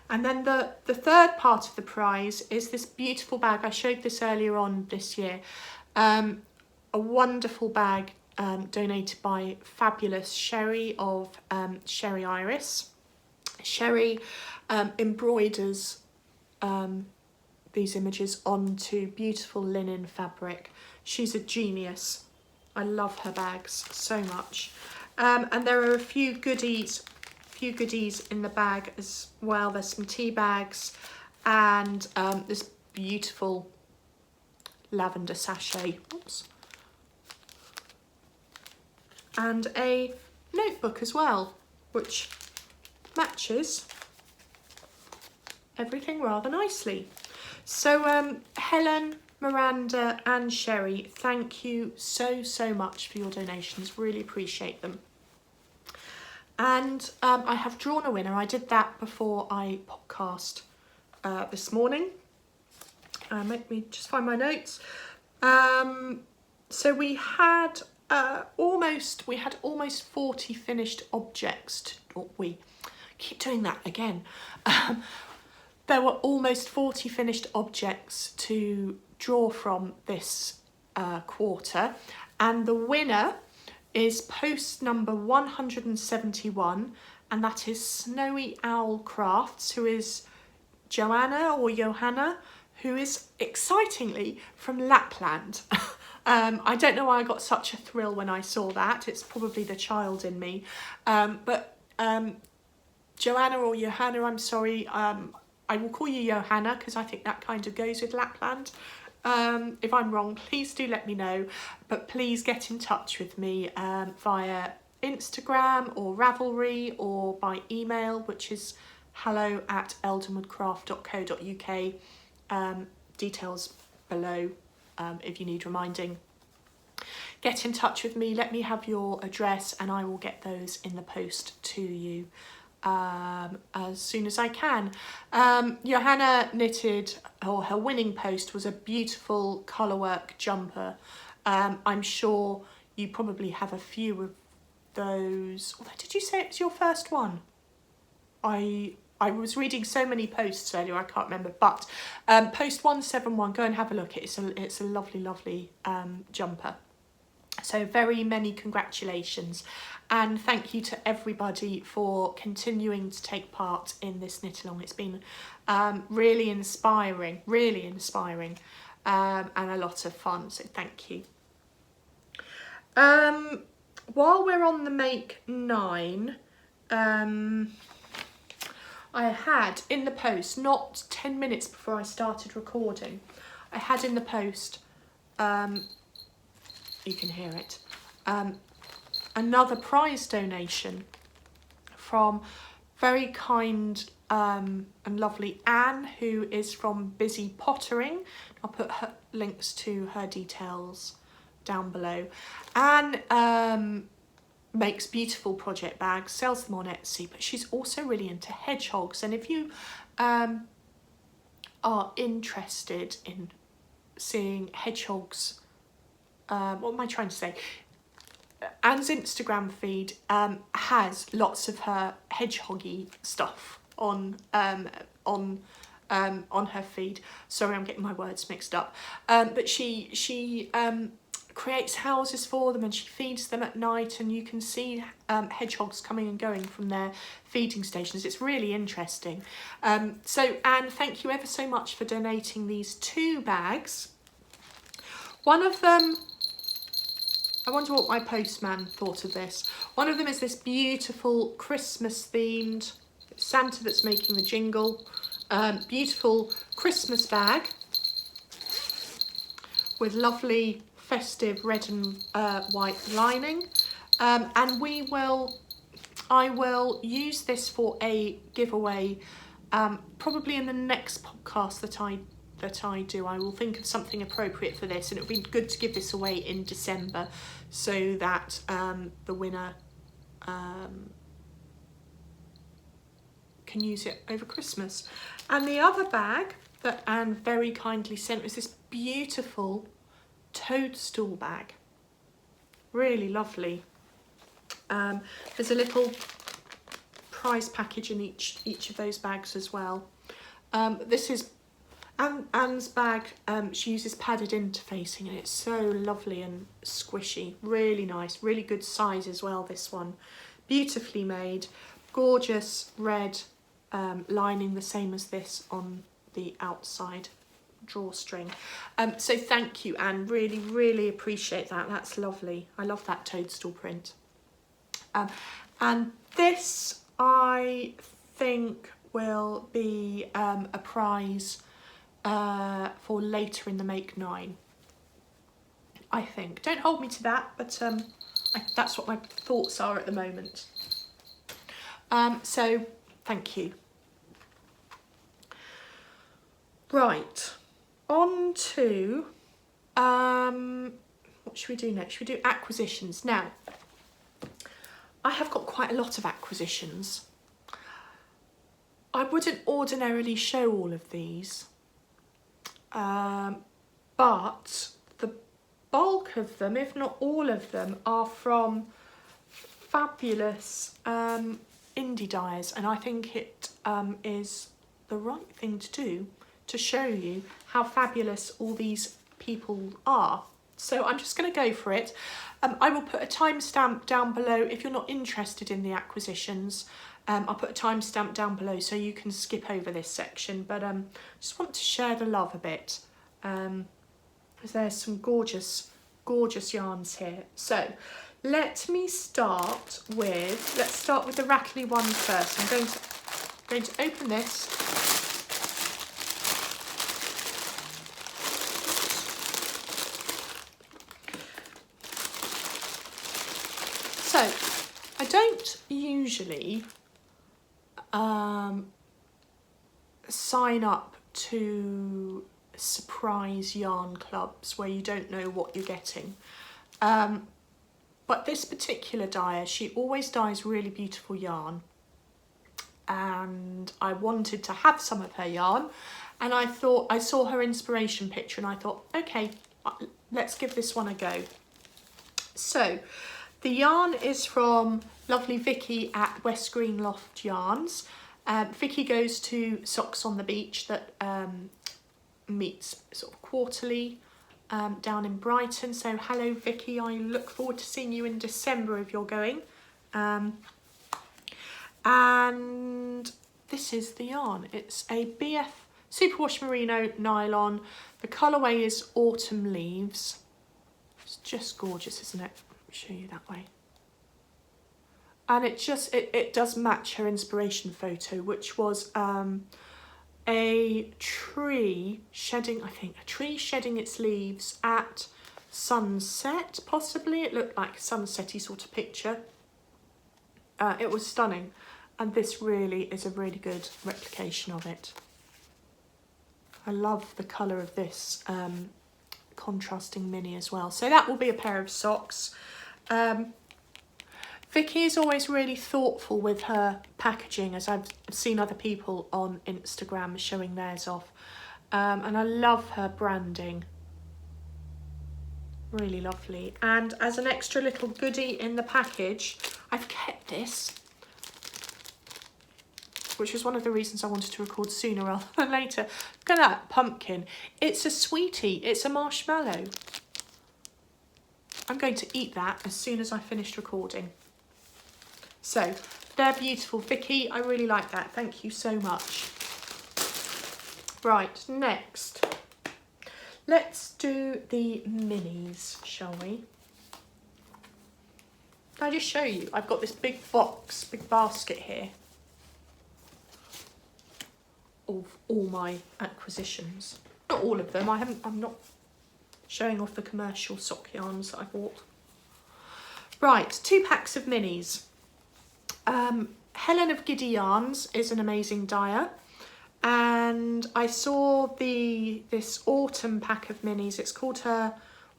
And then the third part of the prize is this beautiful bag. I showed this earlier on this year. A wonderful bag donated by fabulous Sherry of Sherry Iris. Sherry embroiders these images onto beautiful linen fabric. She's a genius. I love her bags so much. And there are a few goodies in the bag as well. There's some tea bags and this beautiful lavender sachet. Oops. And a notebook as well, which matches everything rather nicely. So Helen, Miranda and Sherry, thank you so much for your donations. Really appreciate them. And I have drawn a winner. I did that before I podcast this morning. Let me just find my notes. So we had almost 40 finished objects. We keep doing that again. There were almost 40 finished objects to draw from this quarter, and the winner is post number 171, and that is Snowy Owl Crafts, who is Johanna, who is excitingly from Lapland. I don't know why I got such a thrill when I saw that. It's probably the child in me. But Joanna or Johanna, I'm sorry, I will call you Johanna because I think that kind of goes with Lapland. If I'm wrong, please do let me know, but please get in touch with me via Instagram or Ravelry or by email, which is hello@eldenwoodcraft.co.uk. Details below if you need reminding. Get in touch with me, let me have your address, and I will get those in the post to you as soon as I can. Johanna knitted, or her winning post was a beautiful colourwork jumper. I'm sure you probably have a few of those. Did you say it was your first one? I was reading so many posts earlier, I can't remember, but post 171, go and have a look. It's a lovely jumper. So very many congratulations, and thank you to everybody for continuing to take part in this knit along. It's been really inspiring, and a lot of fun, so thank you. While we're on the make 9, I had in the post, not 10 minutes before I started recording, I had in the post, you can hear it, another prize donation from very kind and lovely Anne, who is from Busy Pottering. I'll put her links to her details down below. Anne makes beautiful project bags, sells them on Etsy, but she's also really into hedgehogs, and if you are interested in seeing hedgehogs, what am I trying to say? Anne's Instagram feed has lots of her hedgehoggy stuff on her feed. Sorry, I'm getting my words mixed up. But she creates houses for them and she feeds them at night, and you can see hedgehogs coming and going from their feeding stations. It's really interesting. So Anne, thank you ever so much for donating these 2 bags. One of them, I wonder what my postman thought of this. One of them is this beautiful Christmas themed Santa that's making the jingle beautiful Christmas bag with lovely festive red and white lining. And I will use this for a giveaway probably in the next podcast that I do. I will think of something appropriate for this, and it would be good to give this away in December so that the winner can use it over Christmas. And the other bag that Anne very kindly sent was this beautiful toadstool bag. Really lovely. There's a little prize package in each of those bags as well. This is Anne's bag. She uses padded interfacing, and it's so lovely and squishy. Really nice, really good size as well, this one. Beautifully made, gorgeous red lining, the same as this on the outside drawstring. So thank you, Anne, really appreciate that. That's lovely. I love that toadstool print. And this, I think, will be a prize for later in the Make 9. I think. Don't hold me to that, but that's what my thoughts are at the moment. So thank you. Right, on to what should we do next? Should we do acquisitions? Now, I have got quite a lot of acquisitions. I wouldn't ordinarily show all of these, but the bulk of them, if not all of them, are from fabulous indie dyers, and I think it is the right thing to do to show you how fabulous all these people are. So I'm just going to go for it. I will put a timestamp down below if you're not interested in the acquisitions. I'll put a timestamp down below so you can skip over this section, but just want to share the love a bit, because there's some gorgeous yarns here. So let's start with the rattly one first. I'm going to open this. So I don't usually sign up to surprise yarn clubs where you don't know what you're getting. But this particular dyer, she always dyes really beautiful yarn, and I wanted to have some of her yarn, and I thought, I saw her inspiration picture and I thought, okay, let's give this one a go. So the yarn is from lovely Vicky at West Green Loft Yarns. Vicky goes to Socks on the Beach that meets sort of quarterly down in Brighton. So hello Vicky, I look forward to seeing you in December if you're going. And this is the yarn. It's a BF Superwash Merino nylon. The colourway is Autumn Leaves. It's just gorgeous, isn't it? Let me show you that way. And it does match her inspiration photo, which was a tree shedding, I think, a tree shedding its leaves at sunset, possibly. It looked like a sunsetty sort of picture. It was stunning, and this really is a really good replication of it. I love the colour of this contrasting mini as well. So that will be a pair of socks. Vicky is always really thoughtful with her packaging, as I've seen other people on Instagram showing theirs off. And I love her branding. Really lovely. And as an extra little goodie in the package, I've kept this, which was one of the reasons I wanted to record sooner rather than later. Look at that pumpkin. It's a sweetie. It's a marshmallow. I'm going to eat that as soon as I finished recording. So they're beautiful. Vicky, I really like that. Thank you so much. Right, next. Let's do the minis, shall we? Can I just show you? I've got this big box, big basket here. of all my acquisitions. Not all of them. I'm not showing off the commercial sock yarns that I bought. Right, 2 packs of minis. Helen of Giddy Yarns is an amazing dyer, and I saw this autumn pack of minis. It's called her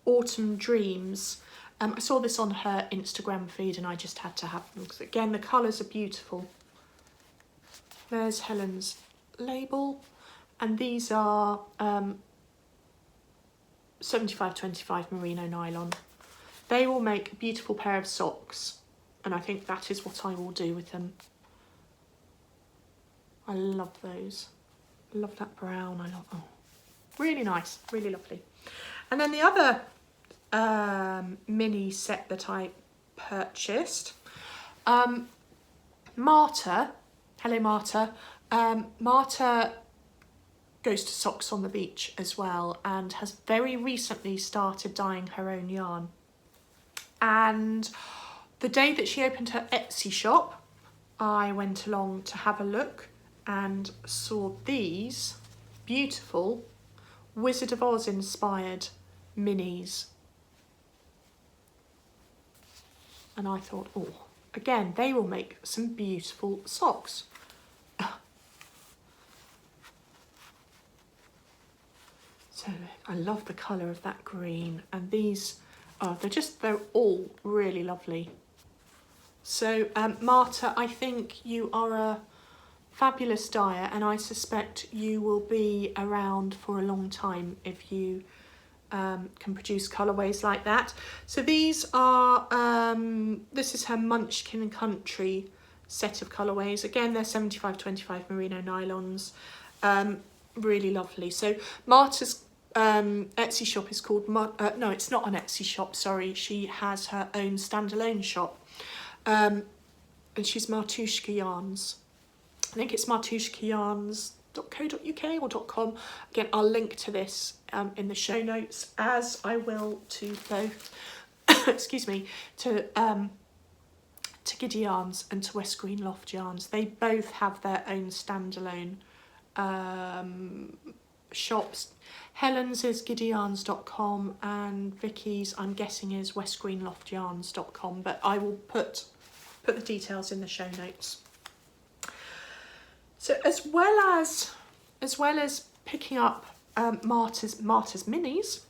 Autumn Dreams. I saw this on her Instagram feed and I just had to have them because, again, the colours are beautiful. There's Helen's label, and these are 75/25 merino nylon. They will make a beautiful pair of socks, and I think that is what I will do with them. I love those. I love that brown. Oh, really nice, really lovely. And then the other mini set that I purchased, Marta, hello Marta. Marta goes to Socks on the Beach as well and has very recently started dyeing her own yarn. And the day that she opened her Etsy shop, I went along to have a look and saw these beautiful Wizard of Oz inspired minis. And I thought, oh, again, they will make some beautiful socks. So I love the colour of that green, and these, oh, they're all really lovely. So Marta, I think you are a fabulous dyer, and I suspect you will be around for a long time if you can produce colourways like that. So these are, this is her Munchkin Country set of colourways. Again, they're 75/25 merino nylons. Really lovely. So Marta's Etsy shop is called, no, it's not an Etsy shop, sorry. She has her own standalone shop. And she's Martushka Yarns. I think it's martushkayarns.co.uk or .com. Again, I'll link to this in the show notes, as I will to both, excuse me, to Giddy Yarns and to West Green Loft Yarns. They both have their own standalone shops. Helen's is giddyyarns.com and Vicky's, I'm guessing, is westgreenloftyarns.com, but I will put the details in the show notes. So as well as picking up Marta's minis,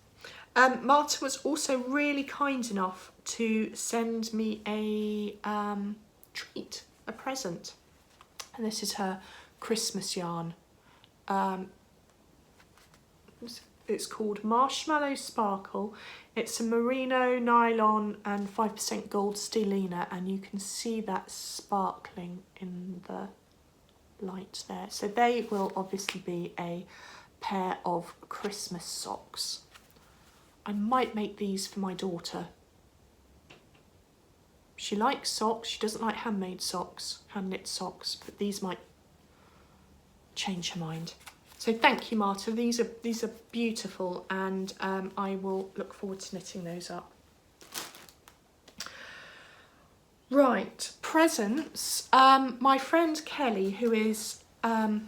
Marta was also really kind enough to send me a treat, a present, and this is her Christmas yarn. It's called Marshmallow Sparkle. It's a merino nylon and 5% gold stellina, and you can see that sparkling in the light there. So they will obviously be a pair of Christmas socks. I might make these for my daughter. She likes socks. She doesn't like handmade socks, hand knit socks, but these might change her mind. So thank you, Marta. These are beautiful, and I will look forward to knitting those up. Right, presents. My friend Kelly, who is, I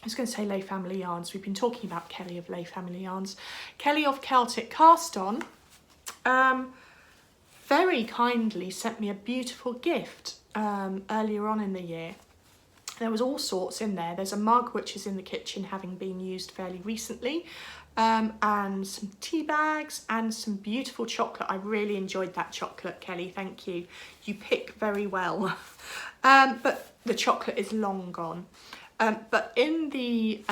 was going to say Lay Family Yarns. We've been talking about Kelly of Lay Family Yarns. Kelly of Celtic Cast On very kindly sent me a beautiful gift earlier on in the year. There was all sorts in there. There's a mug which is in the kitchen, having been used fairly recently, and some tea bags and some beautiful chocolate. I really enjoyed that chocolate, Kelly, thank you. You pick very well. But the chocolate is long gone. But in the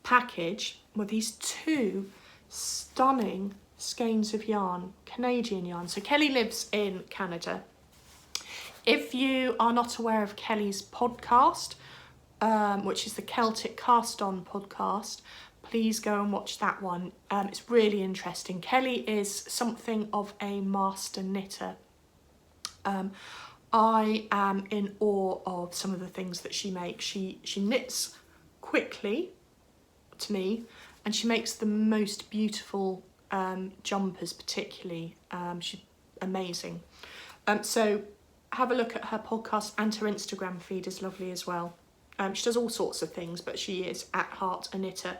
package were these 2 stunning skeins of yarn, Canadian yarn. So Kelly lives in Canada. If you are not aware of Kelly's podcast, which is the Celtic Cast On podcast, please go and watch that one. It's really interesting. Kelly is something of a master knitter. I am in awe of some of the things that she makes. She knits quickly, to me, and she makes the most beautiful jumpers particularly. She's amazing. So have a look at her podcast, and her Instagram feed is lovely as well. She does all sorts of things, but she is at heart a knitter.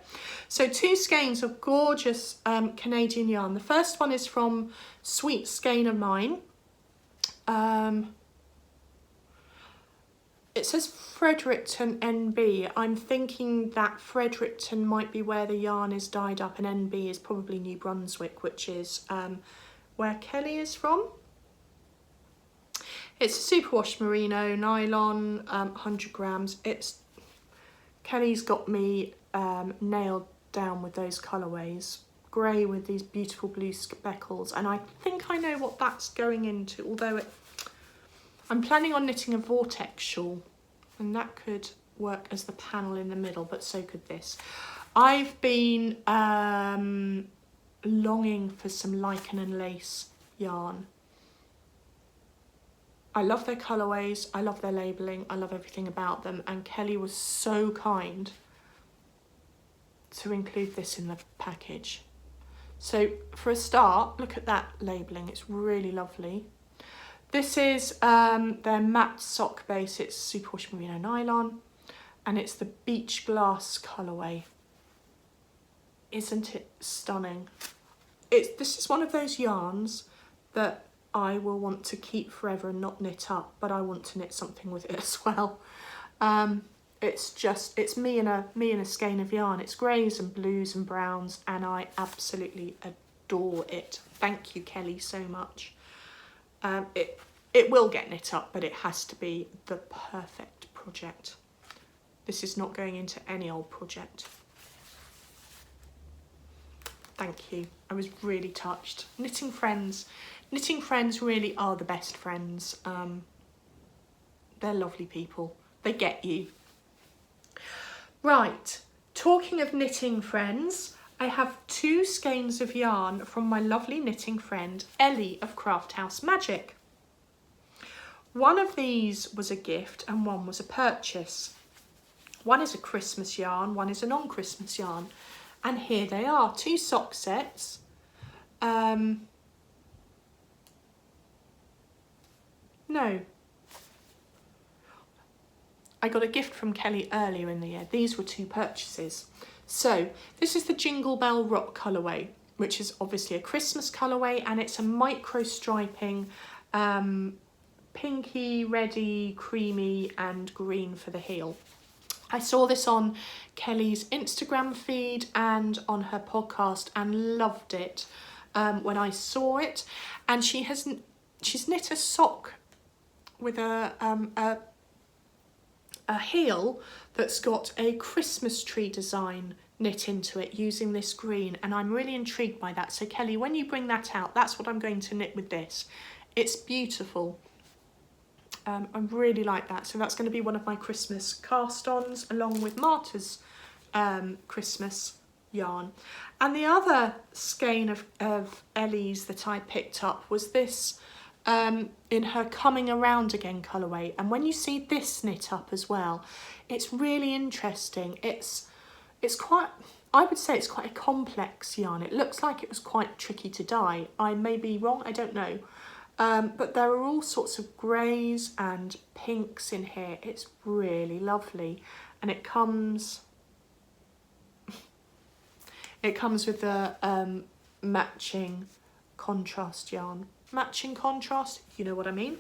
So 2 skeins of gorgeous Canadian yarn. The first one is from Sweet Skein of Mine. It says Fredericton NB. I'm thinking that Fredericton might be where the yarn is dyed up, and NB is probably New Brunswick, which is where Kelly is from. It's a superwash merino nylon, 100 grams. Kelly's got me nailed down with those colourways. Grey with these beautiful blue speckles, and I think I know what that's going into, although I'm planning on knitting a vortex shawl, and that could work as the panel in the middle, but so could this. I've been longing for some lichen and lace yarn. I love their colourways, I love their labelling, I love everything about them, and Kelly was so kind to include this in the package. So for a start, look at that labelling, it's really lovely. This is their matte sock base, it's superwash merino nylon, and it's the beach glass colourway. Isn't it stunning? This is one of those yarns that I will want to keep forever and not knit up, but I want to knit something with it as well. It's me and a skein of yarn. It's greys and blues and browns, and I absolutely adore it. Thank you, Kelly, so much. It will get knit up, but it has to be the perfect project. This is not going into any old project. Thank you. I was really touched. Knitting friends really are the best friends. They're lovely people. They get you. Right, talking of knitting friends, I have 2 skeins of yarn from my lovely knitting friend Ellie of Craft House Magic. One of these was a gift and one was a purchase. One is a Christmas yarn, one is a non-Christmas yarn. And here they are, 2 sock sets. No. I got a gift from Kelly earlier in the year. These were 2 purchases. So this is the Jingle Bell Rock colourway, which is obviously a Christmas colourway, and it's a micro striping, pinky, reddy, creamy and green for the heel. I saw this on Kelly's Instagram feed and on her podcast and loved it when I saw it. And she's knit a sock with a heel that's got a Christmas tree design knit into it using this green, and I'm really intrigued by that. So Kelly, when you bring that out, that's what I'm going to knit with this. It's beautiful. I really like that. So that's going to be one of my Christmas cast-ons along with Marta's Christmas yarn. And the other skein of Ellie's that I picked up was this in her Coming Around Again colourway. And when you see this knit up as well, it's really interesting. It's quite, I would say it's quite a complex yarn. It looks like it was quite tricky to dye. I may be wrong, I don't know. But there are all sorts of greys and pinks in here. It's really lovely. And it comes with the matching contrast yarn. Matching contrast, you know what I mean.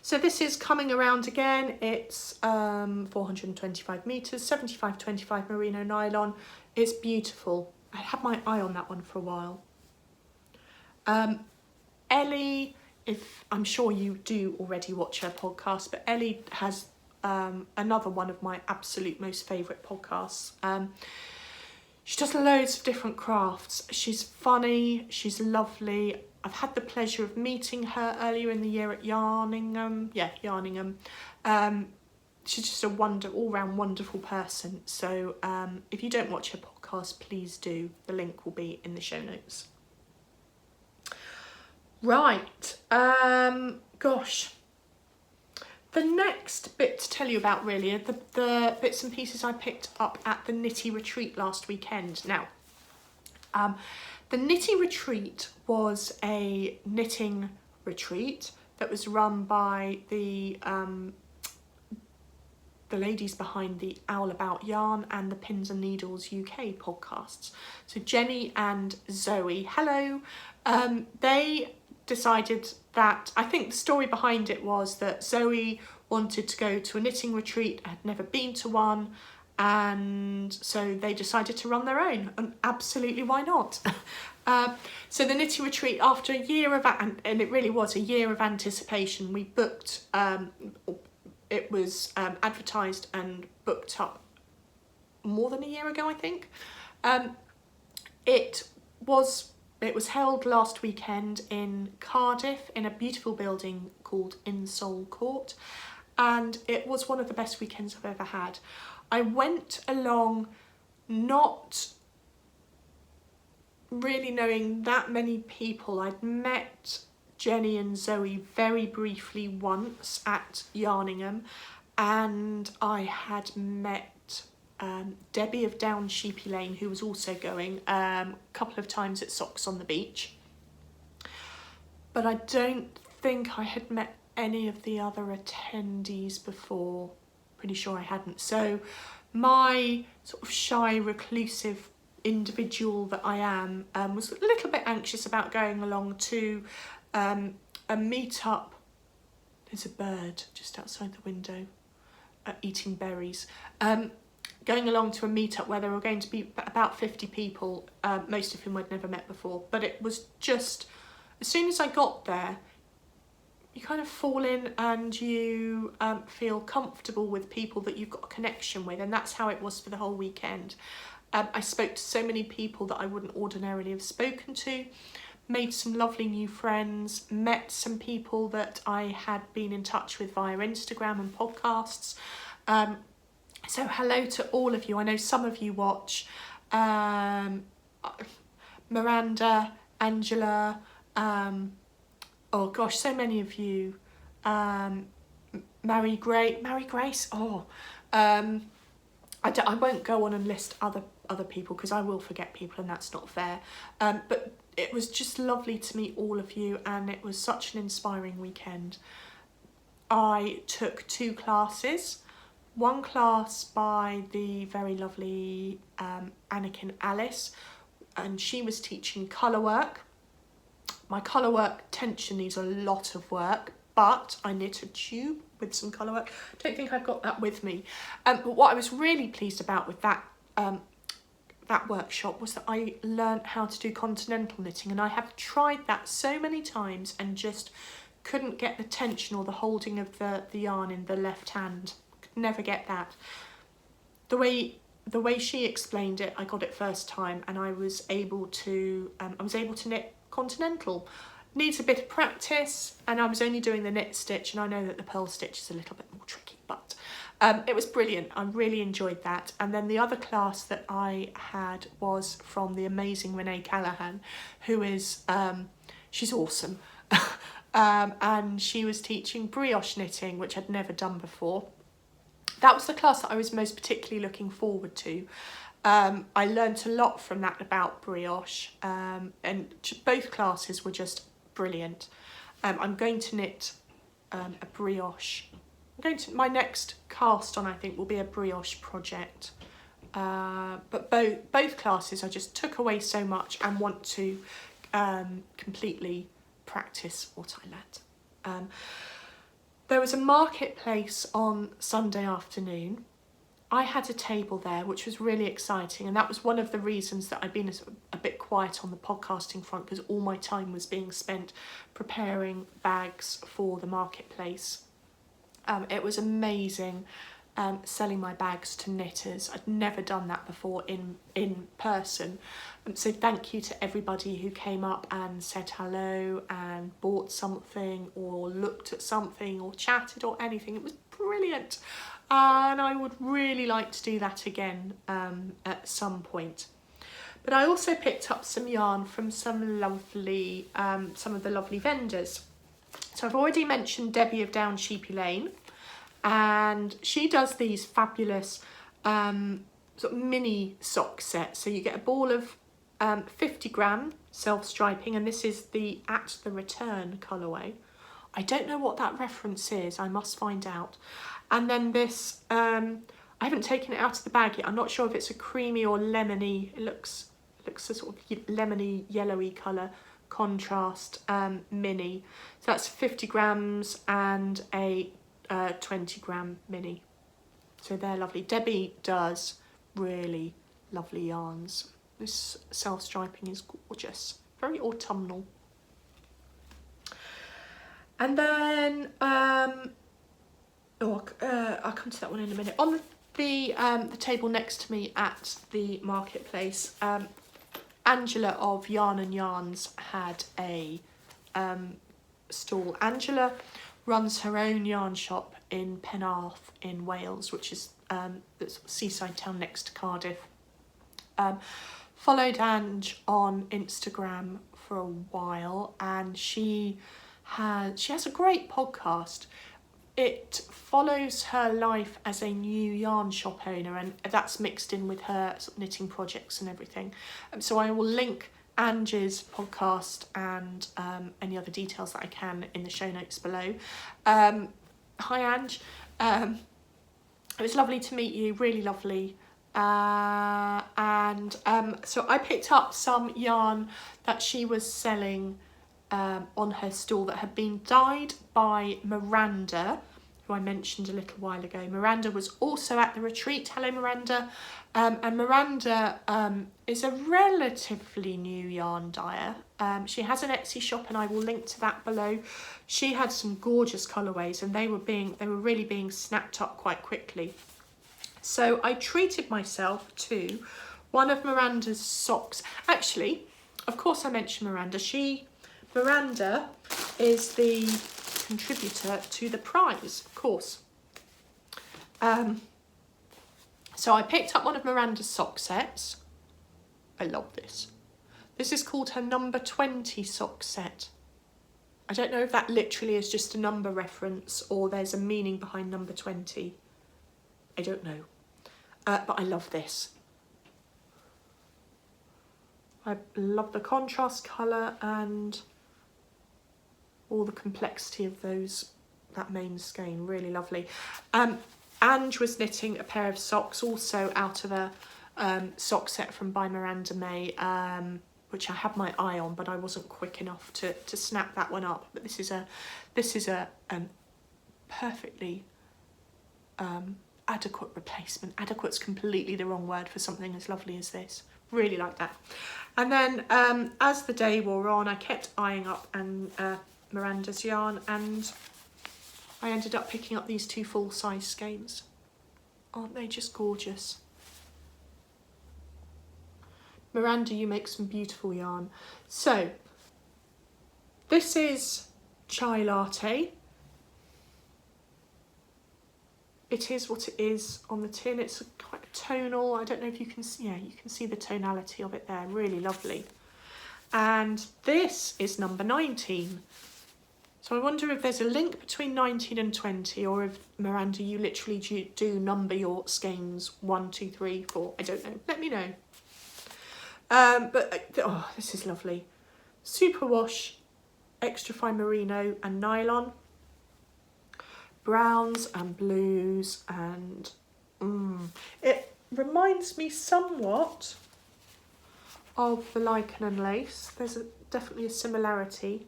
So this is Coming Around Again. It's 425 metres, 75-25 merino nylon. It's beautiful. I had my eye on that one for a while. Ellie, I'm sure you do already watch her podcast, but Ellie has another one of my absolute most favourite podcasts. She does loads of different crafts. She's funny, she's lovely. I've had the pleasure of meeting her earlier in the year at Yarningham. Yeah, Yarningham. She's just a all-round wonderful person. So if you don't watch her podcast, please do. The link will be in the show notes. Right, gosh. The next bit to tell you about really are the bits and pieces I picked up at the Knitty Retreat last weekend. Now, the Knitty Retreat was a knitting retreat that was run by the the ladies behind the Owl About Yarn and the Pins and Needles UK podcasts. So Jenny and Zoe, hello. They decided that, I think the story behind it was that Zoe wanted to go to a knitting retreat, had never been to one, and so they decided to run their own, and absolutely, why not? So the knitting retreat, after a year of, and it really was a year of anticipation, we booked, it was advertised and booked up more than a year ago, I think. It was held last weekend in Cardiff in a beautiful building called Insole Court, and it was one of the best weekends I've ever had. I went along not really knowing that many people. I'd met Jenny and Zoe very briefly once at Yarningham, and I had met Debbie of Down Sheepy Lane, who was also going a couple of times at Socks on the Beach, but I don't think I had met any of the other attendees before. Pretty sure I hadn't. So my sort of shy, reclusive individual that I am was a little bit anxious about going along to a meetup. There's a bird just outside the window eating berries. Going along to a meetup where there were going to be about 50 people, most of whom I'd never met before. But it was just, as soon as I got there, you kind of fall in and you feel comfortable with people that you've got a connection with, and that's how it was for the whole weekend. I spoke to so many people that I wouldn't ordinarily have spoken to, made some lovely new friends, met some people that I had been in touch with via Instagram and podcasts. So hello to all of you. I know some of you watch. Miranda, Angela, oh gosh, so many of you. Mary Grace. Oh, I won't go on and list other people because I will forget people and that's not fair. But it was just lovely to meet all of you, and it was such an inspiring weekend. I took 2 classes. One class by the very lovely Anakin Alice, and she was teaching colour work. My colour work tension needs a lot of work, but I knit a tube with some colour work. I don't think I've got that with me. But what I was really pleased about with that workshop was that I learnt how to do continental knitting, and I have tried that so many times and just couldn't get the tension or the holding of the yarn in the left hand. Could never get that. The way she explained it, I got it first time, and I was able to knit continental. Needs a bit of practice, and I was only doing the knit stitch, and I know that the purl stitch is a little bit more tricky, but it was brilliant. I really enjoyed that. And then the other class that I had was from the amazing Renee Callahan, who is she's awesome. And she was teaching brioche knitting, which I'd never done before. That was the class that I was most particularly looking forward to. I learnt a lot from that about brioche, and both classes were just brilliant. I'm going to knit a brioche. My next cast on, I think, will be a brioche project. But both classes I just took away so much and want to completely practice what I learnt. There was a marketplace on Sunday afternoon. I had a table there, which was really exciting, and that was one of the reasons that I've been a bit quiet on the podcasting front, because all my time was being spent preparing bags for the marketplace. It was amazing selling my bags to knitters. I'd never done that before in person. So thank you to everybody who came up and said hello and bought something or looked at something or chatted or anything. It was brilliant. And I would really like to do that again at some point. But I also picked up some yarn from some of the lovely vendors. So I've already mentioned Debbie of Down Sheepy Lane, and she does these fabulous sort of mini sock sets. So you get a ball of 50 gram self-striping, and this is the At the Return colourway. I don't know what that reference is, I must find out. And then this, I haven't taken it out of the bag yet. I'm not sure if it's a creamy or lemony. It looks a sort of lemony yellowy colour contrast mini. So that's 50 grams and a 20 gram mini. So they're lovely. Debbie does really lovely yarns. This self-striping is gorgeous, very autumnal. And then I'll come to that one in a minute. On the table next to me at the marketplace, Angela of Yarn and Yarns had a stall. Angela runs her own yarn shop in Penarth in Wales, which is the seaside town next to Cardiff. Followed Ange on Instagram for a while, and she has a great podcast. It follows her life as a new yarn shop owner, and that's mixed in with her sort of knitting projects and everything. So I will link Ange's podcast and any other details that I can in the show notes below. Hi Ange, it was lovely to meet you, really lovely. So I picked up some yarn that she was selling on her stall that had been dyed by Miranda, who I mentioned a little while ago. Miranda was also at the retreat. Hello Miranda. And Miranda is a relatively new yarn dyer. She has an Etsy shop, and I will link to that below. She had some gorgeous colourways, and they were really being snapped up quite quickly. So I treated myself to one of Miranda's socks. Actually, of course I mentioned Miranda. Miranda is the contributor to the prize, of course. So I picked up one of Miranda's sock sets. I love this. This is called her number 20 sock set. I don't know if that literally is just a number reference or there's a meaning behind number 20. I don't know. But I love this. I love the contrast colour and all the complexity of that main skein. Really lovely. Ange was knitting a pair of socks also out of a sock set from by Miranda May, which I had my eye on, but I wasn't quick enough to snap that one up. But this is a perfectly adequate replacement. Adequate's completely the wrong word for something as lovely as this. Really like that. And then as the day wore on, I kept eyeing up Miranda's yarn, and I ended up picking up these two full-size skeins. Aren't they just gorgeous? Miranda, you make some beautiful yarn. So this is chai latte. It is what it is on the tin. It's quite tonal. I don't know if you can see, yeah, you can see the tonality of it there. Really lovely. And this is number 19. So I wonder if there's a link between 19 and 20, or if, Miranda, you literally do number your skeins 1, 2, 3, 4. I don't know. Let me know. This is lovely. Superwash, extra fine merino and nylon. Browns and blues, and it reminds me somewhat of the lichen and lace. There's definitely a similarity,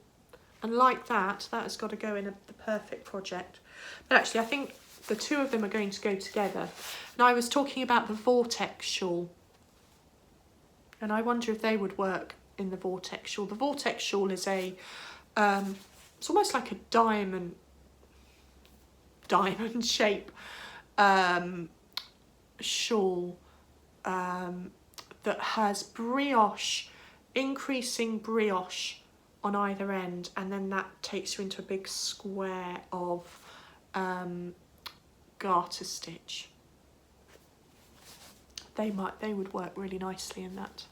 and like that has got to go in the perfect project. But actually I think the two of them are going to go together. And I was talking about the Vortex shawl, and I wonder if they would work in the Vortex shawl. The Vortex shawl is it's almost like a diamond shape shawl that has brioche, increasing brioche on either end, and then that takes you into a big square of garter stitch. They would work really nicely in that.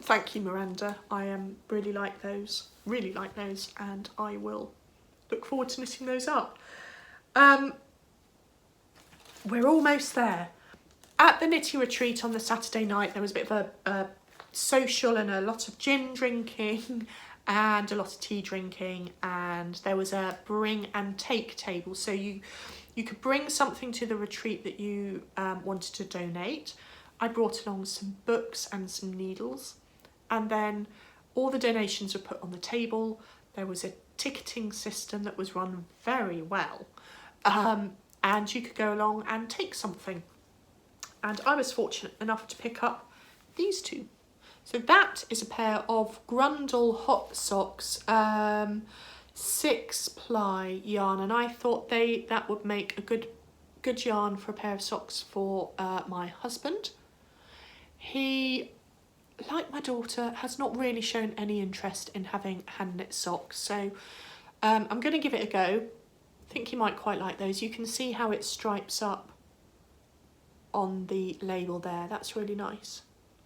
Thank you, Miranda. I really like those, and I will look forward to knitting those up. We're almost there. At the knitting retreat on the Saturday night, there was a bit of a social and a lot of gin drinking, and a lot of tea drinking, and there was a bring and take table, so you could bring something to the retreat that you wanted to donate. I brought along some books and some needles, and then all the donations were put on the table. There was a ticketing system that was run very well, and you could go along and take something. And I was fortunate enough to pick up these two. So that is a pair of Grundle hot socks, 6-ply yarn, and I thought that would make a good yarn for a pair of socks for my husband. He, like my daughter, has not really shown any interest in having hand knit socks, so I'm going to give it a go. I think he might quite like those. You can see how it stripes up on the label there. That's really nice.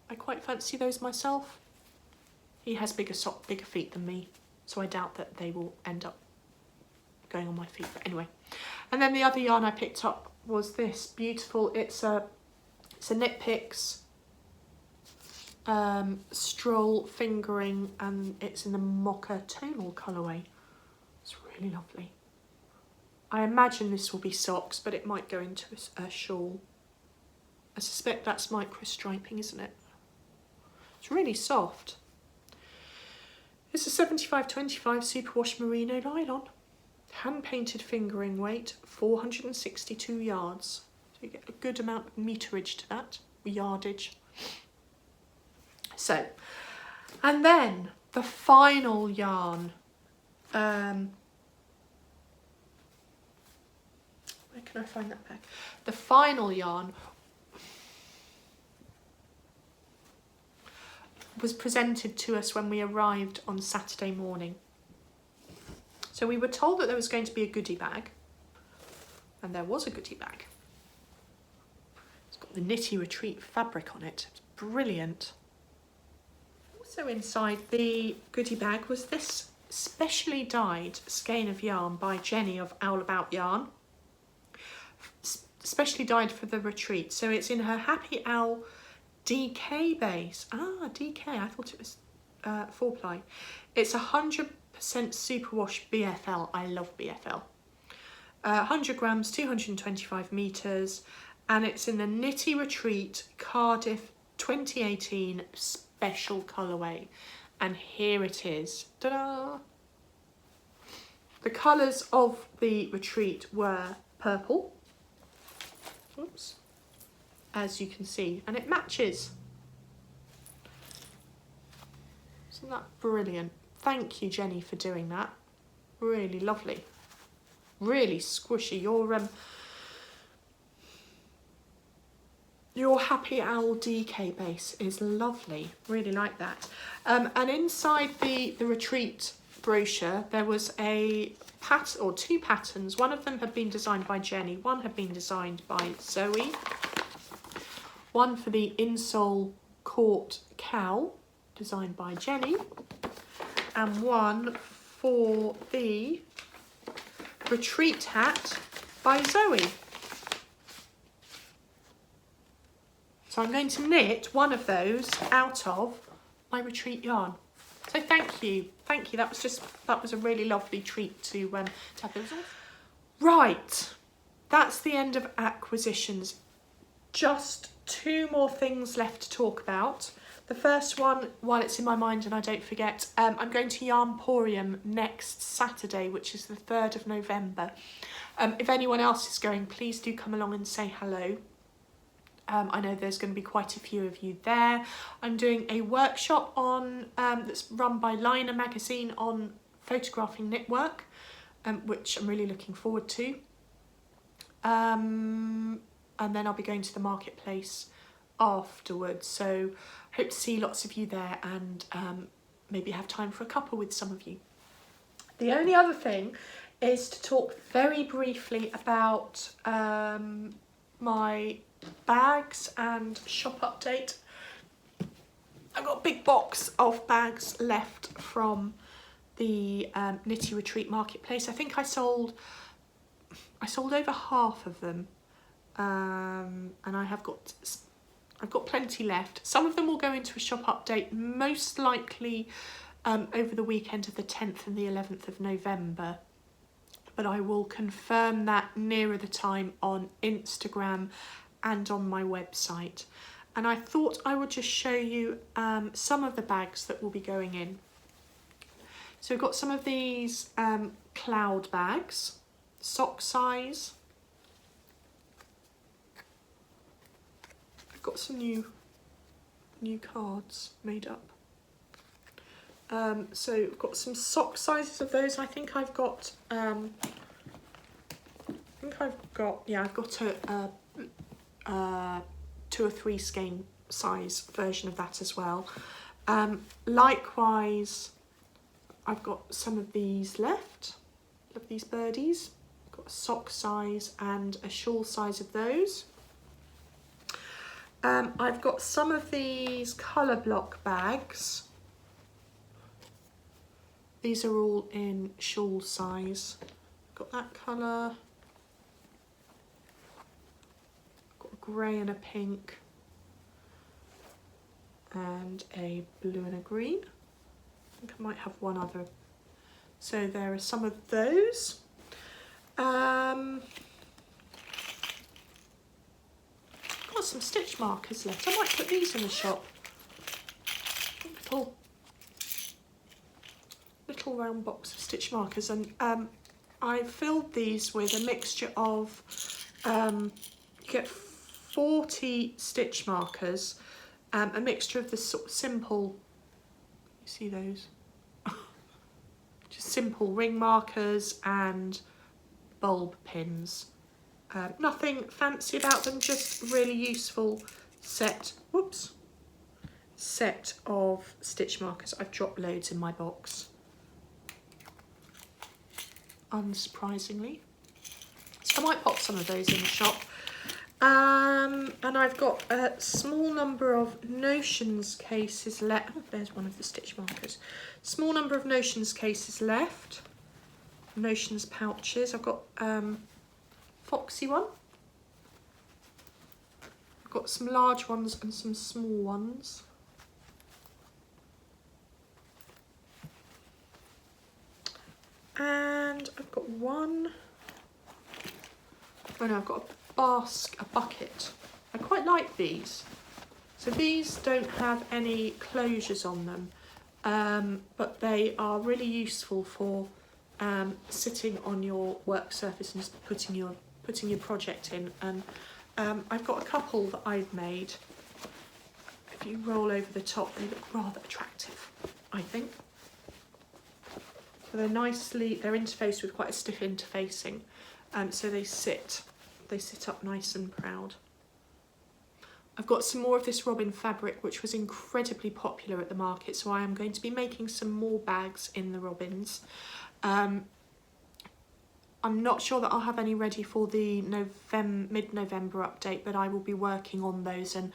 I quite fancy those myself. He has bigger feet than me, so I doubt that they will end up going on my feet, but anyway. And then the other yarn I picked up was this beautiful, it's a Knit Picks stroll fingering, and it's in the mocha tonal colourway. It's really lovely. I imagine this will be socks, but it might go into a shawl. I suspect that's micro striping, isn't it? It's really soft. It's a 75/25 superwash merino nylon. Hand painted fingering weight, 462 yards. So you get a good amount of meterage to that, yardage. So, and then the final yarn. Where can I find that back? The final yarn was presented to us when we arrived on Saturday morning. So we were told that there was going to be a goodie bag, and there was a goodie bag. It's got the Knitty Retreat fabric on it. It's brilliant. Also inside the goodie bag was this specially dyed skein of yarn by Jenny of Owl About Yarn. Specially dyed for the retreat. So it's in her Happy Owl DK base. Ah, DK, I thought it was 4-ply. It's 100% superwash BFL. I love BFL. 100 grams, 225 meters, and it's in the Knitty Retreat Cardiff 2018 special colourway. And here it is. Ta-da! The colours of the retreat were purple. Oops. As you can see, and it matches. Isn't that brilliant? Thank you, Jenny, for doing that. Really lovely. Really squishy. Your Happy Owl DK base is lovely. Really like that. And inside the retreat brochure, there was a two patterns. One of them had been designed by Jenny. One had been designed by Zoe. One for the insole court cowl, designed by Jenny, and one for the retreat hat by Zoe. So I'm going to knit one of those out of my retreat yarn. So thank you. That was a really lovely treat to have those. Right, that's the end of acquisitions. Just 2 more things left to talk about. The first one, while it's in my mind and I don't forget, I'm going to Yarnporium next Saturday, which is the 3rd of November. If anyone else is going, please do come along and say hello. I know there's going to be quite a few of you there. I'm doing a workshop on that's run by Liner magazine on photographing knitwork, which I'm really looking forward to. And then I'll be going to the marketplace afterwards. So hope to see lots of you there, and maybe have time for a cuppa with some of you. The only other thing is to talk very briefly about my bags and shop update. I've got a big box of bags left from the Knitty Retreat marketplace. I think I sold over half of them, and I've got plenty left. Some of them will go into a shop update, most likely over the weekend of the 10th and the 11th of November. But I will confirm that nearer the time on Instagram and on my website. And I thought I would just show you some of the bags that will be going in. So we've got some of these cloud bags, sock size. I've got some new cards made up. So I've got some sock sizes of those. I think I've got I've got a 2 or 3 skein size version of that as well. Likewise, I've got some of these left, of these birdies. I've got a sock size and a shawl size of those. I've got some of these colour block bags. These are all in shawl size. Got that colour. Got a grey and a pink. And a blue and a green. I think I might have one other. So there are some of those. Got some stitch markers left. I might put these in the shop. Little round box of stitch markers, and I filled these with a mixture of you get 40 stitch markers, a mixture of the sort of simple, you see those, just simple ring markers and bulb pins. Nothing fancy about them, just really useful set of stitch markers. I've dropped loads in my box, unsurprisingly. So I might pop some of those in the shop. And I've got a small number of Notions cases left. Oh, there's one of the stitch markers. Small number of Notions cases left. Notions pouches. I've got Foxy one. I've got some large ones and some small ones. And I've got one. Oh no, I've got a bucket. I quite like these. So these don't have any closures on them, but they are really useful for sitting on your work surface and just putting your project in. And I've got a couple that I've made. If you roll over the top, they look rather attractive, I think. So they're interfaced with quite a stiff interfacing, so they sit up nice and proud. I've got some more of this robin fabric, which was incredibly popular at the market, so I am going to be making some more bags in the robins. I'm not sure that I'll have any ready for the mid-November update, but I will be working on those, and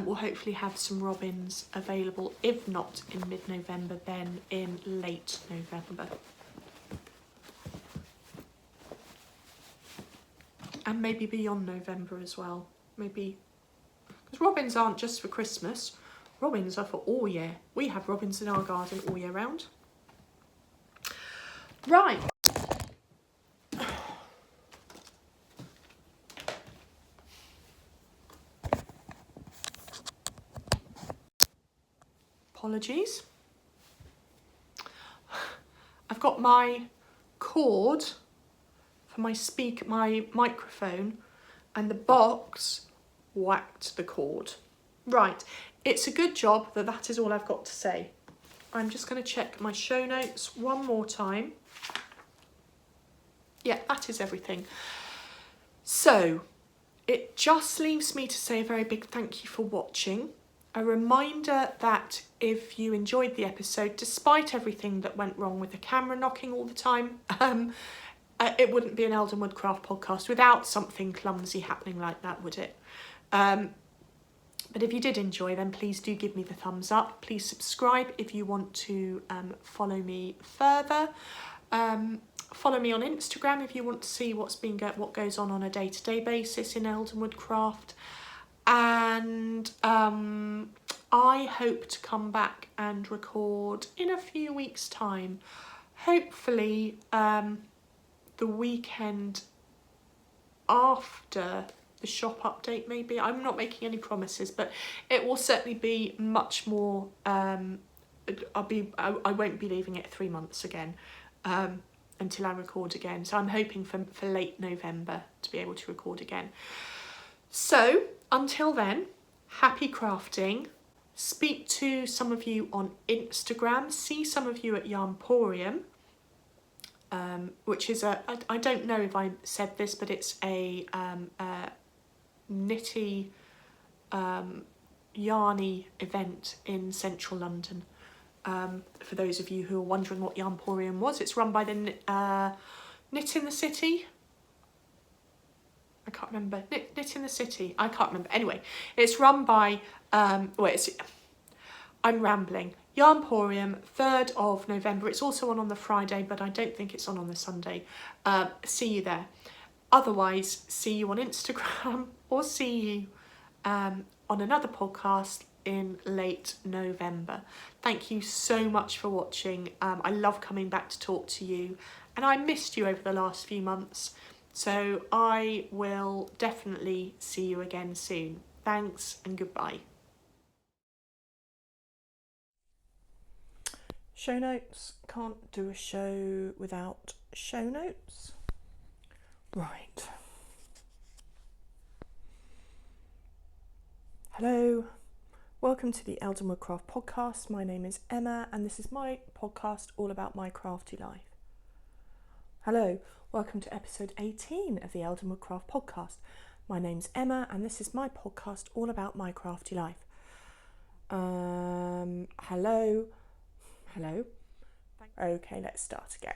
we'll hopefully have some robins available, if not in mid-November, then in late November. And maybe beyond November as well. Maybe, because robins aren't just for Christmas, robins are for all year. We have robins in our garden all year round. Right. Apologies. I've got my cord for my microphone, and the box whacked the cord. Right, it's a good job that that is all I've got to say. I'm just going to check my show notes one more time. Yeah, that is everything. So, it just leaves me to say a very big thank you for watching. A reminder that if you enjoyed the episode, despite everything that went wrong with the camera knocking all the time, it wouldn't be an EldenwoodCraft podcast without something clumsy happening like that, would it? But if you did enjoy, then please do give me the thumbs up. Please subscribe if you want to follow me further. Follow me on Instagram if you want to see what goes on a day-to-day basis in EldenwoodCraft. And I hope to come back and record in a few weeks' time. Hopefully the weekend after the shop update, maybe. I'm not making any promises, but it will certainly be much more. I won't be leaving it 3 months again until I record again. So I'm hoping for late November to be able to record again. So until then, happy crafting. Speak to some of you on Instagram. See some of you at Yarnporium. Which is I don't know if I said this, but it's a knitty, yarny event in central London. For those of you who are wondering what Yarnporium was, it's run by the Knit in the City. I can't remember. Knit in the City. I can't remember. Anyway, it's run by I'm rambling. Yarnporium, 3rd of November. It's also on the Friday, but I don't think it's on the Sunday. See you there. Otherwise, see you on Instagram or see you on another podcast in late November. Thank you so much for watching. I love coming back to talk to you, and I missed you over the last few months. So I will definitely see you again soon. Thanks and goodbye. Show notes. Can't do a show without show notes. Right. Hello. Welcome to the EldenwoodCraft podcast. My name is Emma and this is my podcast all about my crafty life. Hello. Welcome to episode 18 of the EldenwoodCraft podcast. My name's Emma and this is my podcast all about my crafty life. Hello. Okay, let's start again.